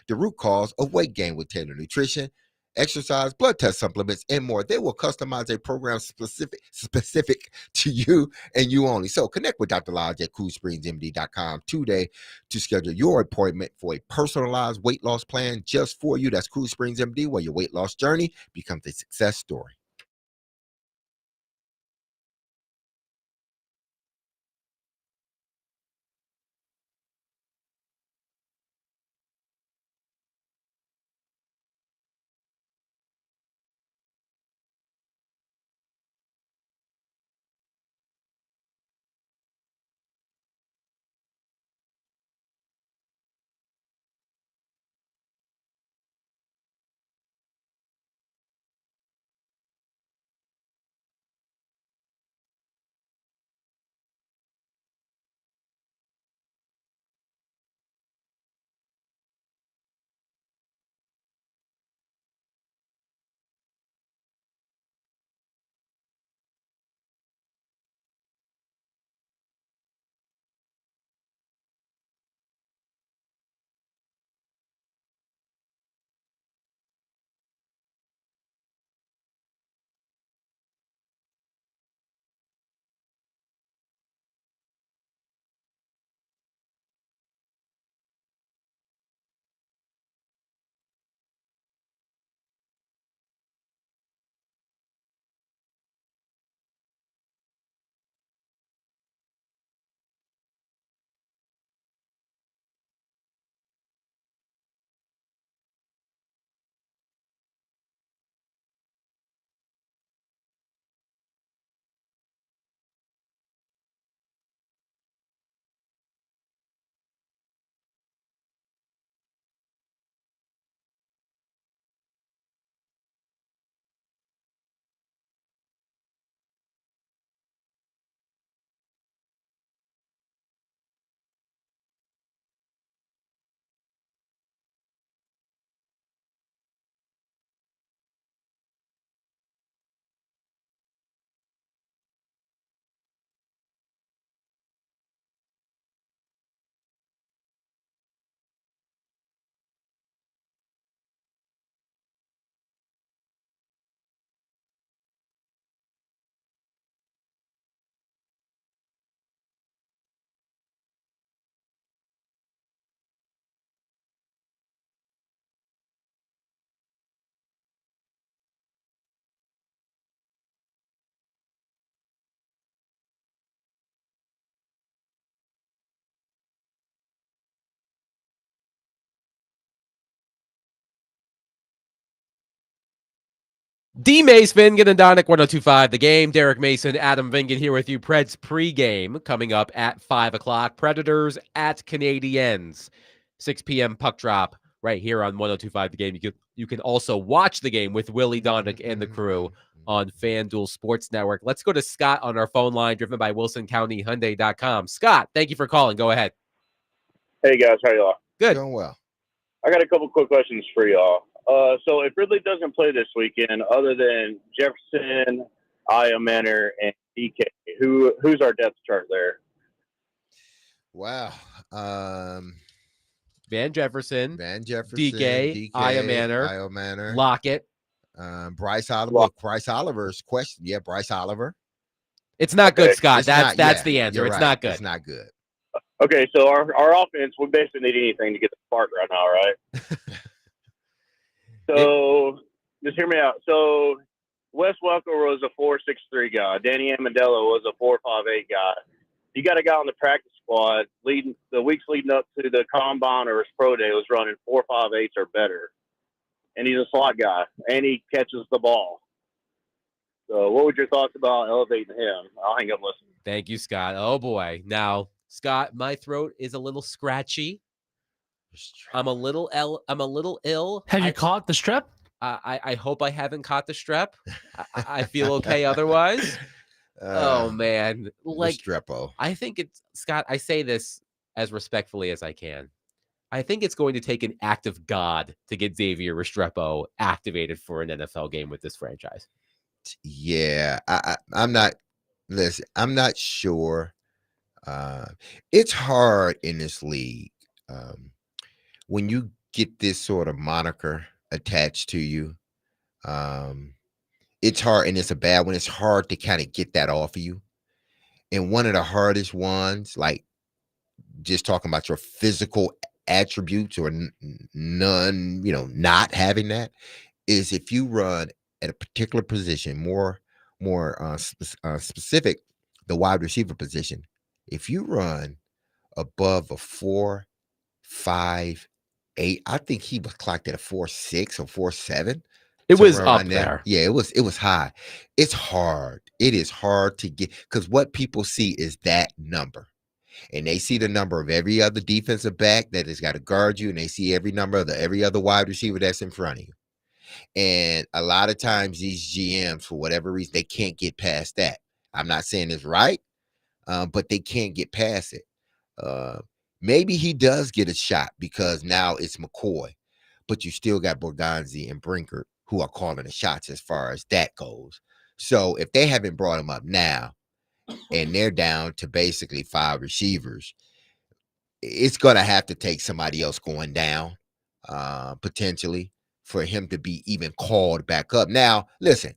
root cause of weight gain with tailored nutrition, exercise, blood test supplements, and more. They will customize a program specific to you and you only. So connect with Dr. Lodge at CoolSpringsMD.com today to schedule your appointment for a personalized weight loss plan just for you. That's Cool Springs MD, where your weight loss journey becomes a success story. D. Mace, Vingan, and Donick, 1025 The Game. Derek Mason, Adam Vingan here with you. Preds pregame coming up at 5 o'clock. Predators at Canadiens. 6 p.m. puck drop right here on 1025 The Game. You can also watch the game with Willie Donick and the crew on FanDuel Sports Network. Let's go to Scott on our phone line, driven by WilsonCountyHyundai.com. Scott, thank you for calling. Go ahead. Hey guys, how y'all? Good. Doing well. I got a couple quick questions for y'all. So if Ridley doesn't play this weekend, other than Jefferson, Aya Manor, and DK, who's our depth chart there? Wow. Van Jefferson, DK, Aya Manor, Manor, Lockett. Bryce Oliver. Bryce Oliver's question. Yeah, Bryce Oliver. It's not good, Scott. It's That's not- the answer. you're It's right. not good. It's not good. Okay, so our offense, we basically need anything to get the spark right now, right? So just hear me out. So Wes Welker was a 4.63 guy. Danny Amendola was a 4.58 guy. You got a guy on the practice squad the weeks leading up to the combine or his pro day was running 4.58s or better, and he's a slot guy and he catches the ball. So what would your thoughts about elevating him? I'll hang up and listen. Thank you, Scott. Oh boy. Now, Scott, my throat is a little scratchy. I'm a little ill. Have you caught the strep? I hope I haven't caught the strep. I feel okay otherwise. Oh man. Like Restrepo. I think it's Scott, I say this as respectfully as I can. I think it's going to take an act of God to get Xavier Restrepo activated for an NFL game with this franchise. Yeah, I'm not. Listen, I'm not sure. It's hard in this league when you get this sort of moniker attached to you. It's hard, and it's a bad one. It's hard to kind of get that off of you. And one of the hardest ones, like just talking about your physical attributes or none, not having that, is if you run at a particular position, more specific, the wide receiver position. If you run above a 4.58, I think he was clocked at a 4.6 or 4.7. It was somewhere up around there. Yeah, it was high. It's hard. It is hard to get, because what people see is that number. And they see the number of every other defensive back that has got to guard you, and they see every number of every other wide receiver that's in front of you. And a lot of times these GMs, for whatever reason, they can't get past that. I'm not saying it's right, but they can't get past it. Maybe he does get a shot because now it's McCoy, but you still got Borgonzi and Brinkert who are calling the shots as far as that goes. So if they haven't brought him up now and they're down to basically 5 receivers, it's going to have to take somebody else going down potentially for him to be even called back up. Now, listen,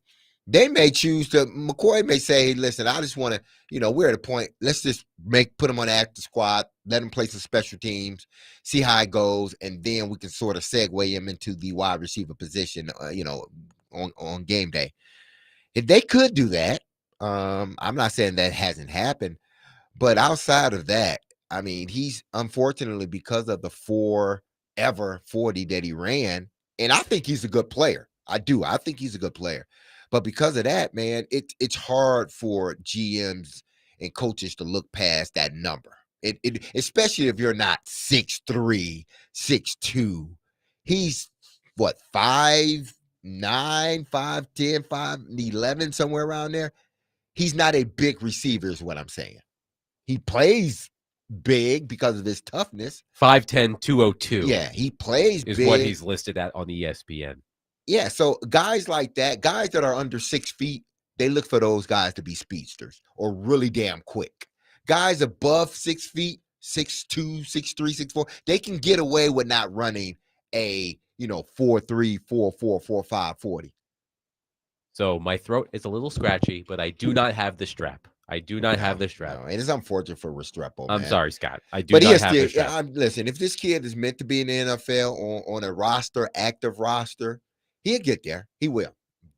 they may choose to, McCoy may say, listen, I just want to, we're at a point, let's just put him on the active squad, let him play some special teams, see how it goes, and then we can sort of segue him into the wide receiver position, on game day. If they could do that, I'm not saying that hasn't happened, but outside of that, I mean, he's unfortunately, because of the forever 40 that he ran, and I think he's a good player. I do. I think he's a good player. But because of that, man, it's hard for GMs and coaches to look past that number. It especially if you're not 6'3", 6'2". He's what, 5'9", 5'10", 5'11", somewhere around there. He's not a big receiver, is what I'm saying. He plays big because of his toughness. 5'10", 202. Yeah, he plays is big. What he's listed at on ESPN. Yeah, so guys like that, guys that are under 6 feet, they look for those guys to be speedsters or really damn quick. Guys above 6 feet, 6'2", 6'3", 6'4", they can get away with not running a 4.3, 4.4, 4.5 40. So my throat is a little scratchy, but I do not have the strep. I do not have the strep. No, it is unfortunate for Restrepo, man. I'm sorry, Scott. I do not have the strep. Listen, if this kid is meant to be in the NFL on a roster, active roster, he'll get there. He will.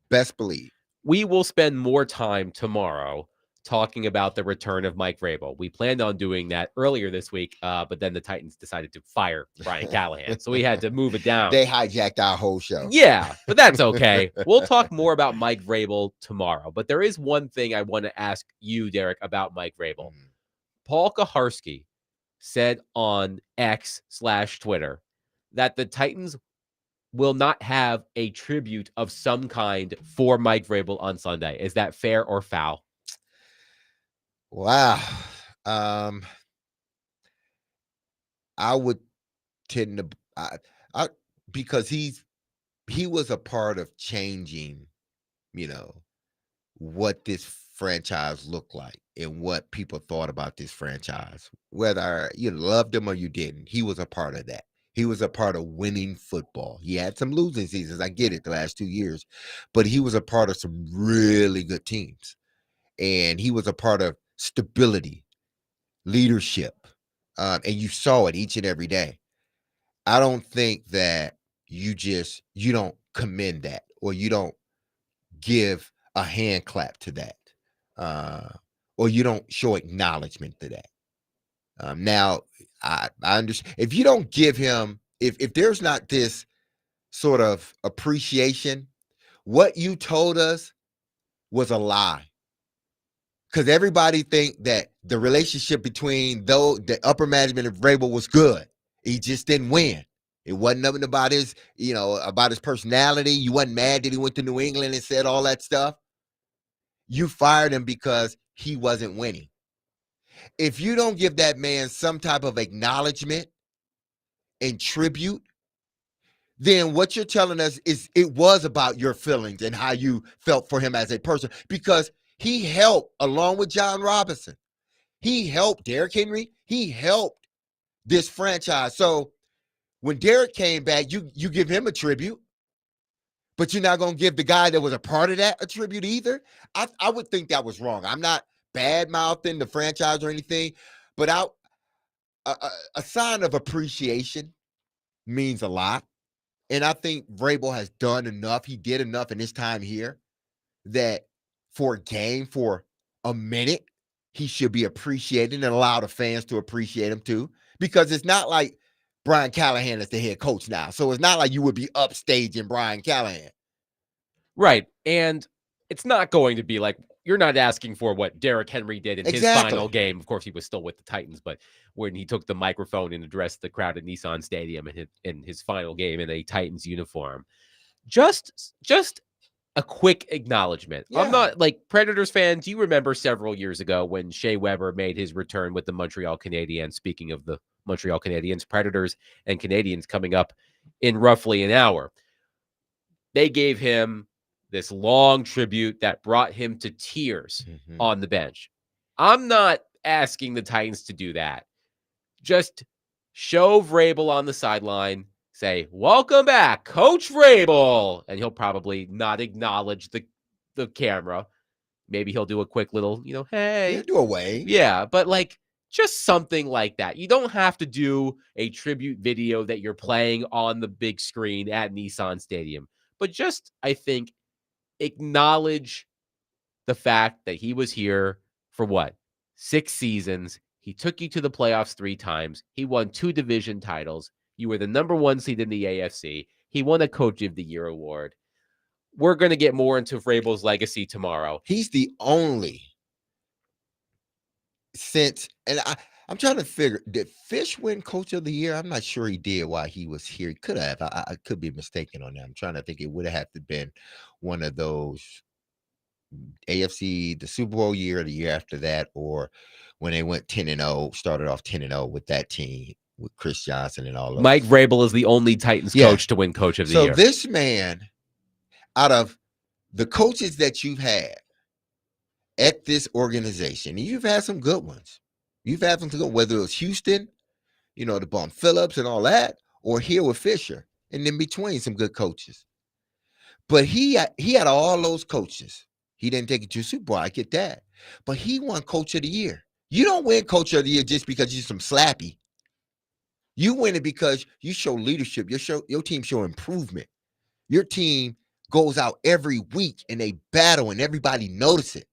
Best believe. We will spend more time tomorrow talking about the return of Mike Vrabel. We planned on doing that earlier this week, but then the Titans decided to fire Brian Callahan, so we had to move it down. They hijacked our whole show. Yeah, but that's okay. We'll talk more about Mike Vrabel tomorrow. But there is one thing I want to ask you, Derek, about Mike Vrabel. Paul Kaharski said on X/Twitter that the Titans will not have a tribute of some kind for Mike Vrabel on Sunday. Is that fair or foul? Wow. I would tend to because he was a part of changing, what this franchise looked like and what people thought about this franchise. Whether you loved him or you didn't, he was a part of that. He was a part of winning football. He had some losing seasons. I get it, the last 2 years, but he was a part of some really good teams. And he was a part of stability, leadership. And you saw it each and every day. I don't think that you don't commend that, or you don't give a hand clap to that, or you don't show acknowledgement to that. Now, I understand if you don't give him, if there's not this sort of appreciation, what you told us was a lie. Because everybody think that the relationship between the upper management of Vrabel was good. He just didn't win. It wasn't nothing about his, about his personality. You wasn't mad that he went to New England and said all that stuff. You fired him because he wasn't winning. If you don't give that man some type of acknowledgement and tribute, then what you're telling us is it was about your feelings and how you felt for him as a person, because he helped, along with John Robinson. He helped Derrick Henry. He helped this franchise. So when Derrick came back, you give him a tribute, but you're not going to give the guy that was a part of that a tribute either. I would think that was wrong. I'm not bad-mouthing the franchise or anything, but a sign of appreciation means a lot. And I think Vrabel has done enough. He did enough in his time here that for a game, for a minute, he should be appreciated and allow the fans to appreciate him too. Because it's not like Brian Callahan is the head coach now. So it's not like you would be upstaging Brian Callahan. Right. And it's not going to be like, you're not asking for what Derrick Henry did in his final game. Of course, he was still with the Titans, but when he took the microphone and addressed the crowd at Nissan Stadium in his final game in a Titans uniform, just a quick acknowledgement. Yeah. I'm not like Predators fans. You remember several years ago when Shea Weber made his return with the Montreal Canadiens. Speaking of the Montreal Canadiens, Predators and Canadiens coming up in roughly an hour. They gave him this long tribute that brought him to tears on the bench. I'm not asking the Titans to do that. Just show Vrabel on the sideline, say, "Welcome back, Coach Vrabel," and he'll probably not acknowledge the camera. Maybe he'll do a quick little, hey. He'll do a wave. Yeah, but like just something like that. You don't have to do a tribute video that you're playing on the big screen at Nissan Stadium. But just, I think, acknowledge the fact that he was here for 6 seasons. He took you to the playoffs 3 times. He won 2 division titles. You were the number 1 seed in the AFC. He won a Coach of the Year award. We're going to get more into Vrabel's legacy tomorrow. He's the only and I'm trying to figure, did Fish win Coach of the Year? I'm not sure he did while he was here. He could have. I could be mistaken on that. I'm trying to think. It would have had to been one of those AFC, the Super Bowl year, the year after that, or when they went 10-0, started off 10-0 with that team, with Chris Johnson and all of Mike Vrabel is the only Titans coach to win Coach of the Year. So this man, out of the coaches that you've had at this organization, and you've had some good ones. You've had some good, whether it was Houston, the Bum Phillips and all that, or here with Fisher, and in between some good coaches. But he had all those coaches. He didn't take it to a Super Bowl. I get that. But he won Coach of the Year. You don't win Coach of the Year just because you're some slappy. You win it because you show leadership. Your team show improvement. Your team goes out every week and they battle and everybody notices it.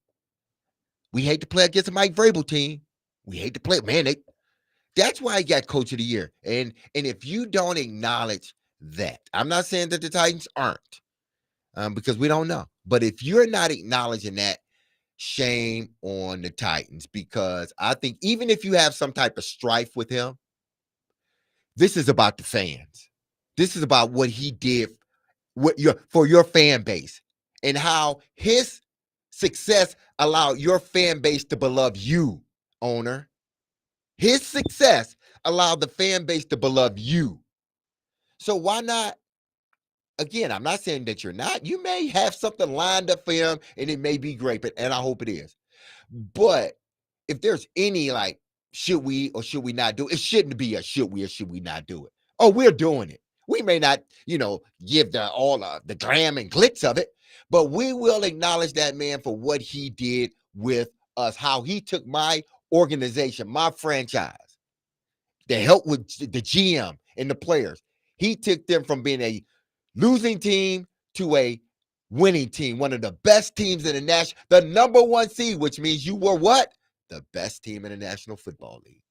We hate to play against a Mike Vrabel team. We hate to play, man. That's why he got Coach of the Year. And if you don't acknowledge that, I'm not saying that the Titans aren't, because we don't know. But if you're not acknowledging that, shame on the Titans, because I think even if you have some type of strife with him, this is about the fans. This is about what he did for your fan base and how his success allowed your fan base to beloved you, owner. His success allowed the fan base to beloved you. So why not? Again, I'm not saying that you're not. You may have something lined up for him and it may be great, and I hope it is. But if there's any like, should we or should we not do it? It shouldn't be a should we or should we not do it. Oh, we're doing it. We may not, give all the glam and glitz of it, but we will acknowledge that man for what he did with us, how he took my organization, my franchise, the help with the GM and the players. He took them from being a losing team to a winning team, one of the best teams in the number one seed, which means you were what? The best team in the National Football League.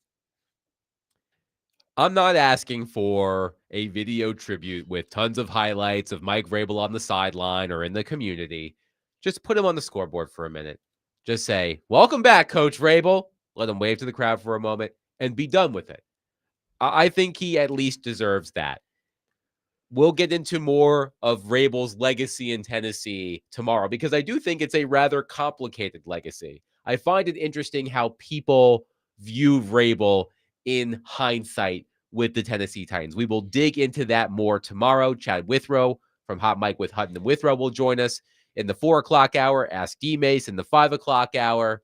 I'm not asking for a video tribute with tons of highlights of Mike Vrabel on the sideline or in the community. Just put him on the scoreboard for a minute. Just say, welcome back, Coach Vrabel. Let him wave to the crowd for a moment and be done with it. I think he at least deserves that. We'll get into more of Vrabel's legacy in Tennessee tomorrow because I do think it's a rather complicated legacy. I find it interesting how people view Vrabel in hindsight with the Tennessee Titans. We will dig into that more tomorrow. Chad Withrow from Hot Mike with Hutton and Withrow will join us in the 4 o'clock hour. Ask D-Mace in the 5 o'clock hour.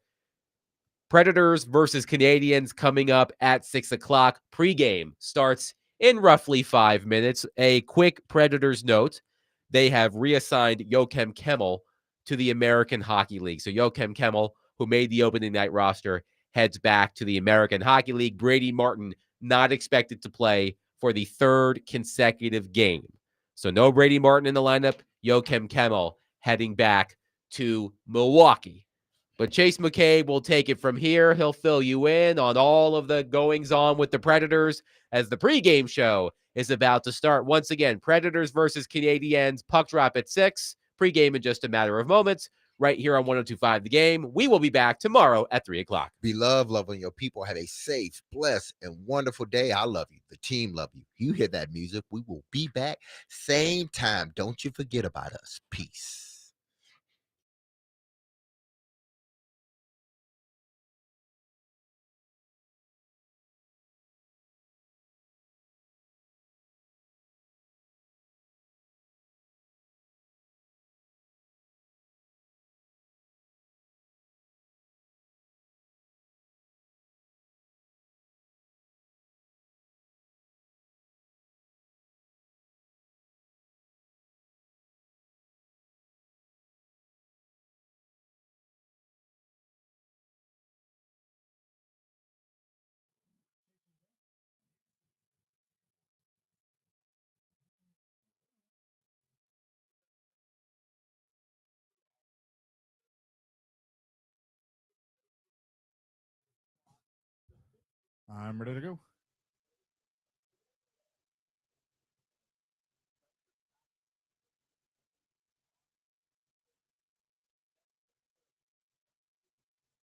Predators versus Canadians coming up at 6 o'clock. Pre-game starts in roughly 5 minutes. A quick Predators note. They have reassigned Joakim Kemmel to the American Hockey League. So Joakim Kemmel, who made the opening night roster, heads back to the American Hockey League. Brady Martin not expected to play for the third consecutive game. So no Brady Martin in the lineup. Joakim Kemmel heading back to Milwaukee. But Chase McCabe will take it from here. He'll fill you in on all of the goings on with the Predators as the pregame show is about to start. Once again, Predators versus Canadiens. Puck drop at 6. Pregame in just a matter of moments. Right here on 102.5 The Game. We will be back tomorrow at 3 o'clock. Beloved, loving your people. Have a safe, blessed, and wonderful day. I love you. The team love you. You hear that music. We will be back same time. Don't you forget about us. Peace. I'm ready to go.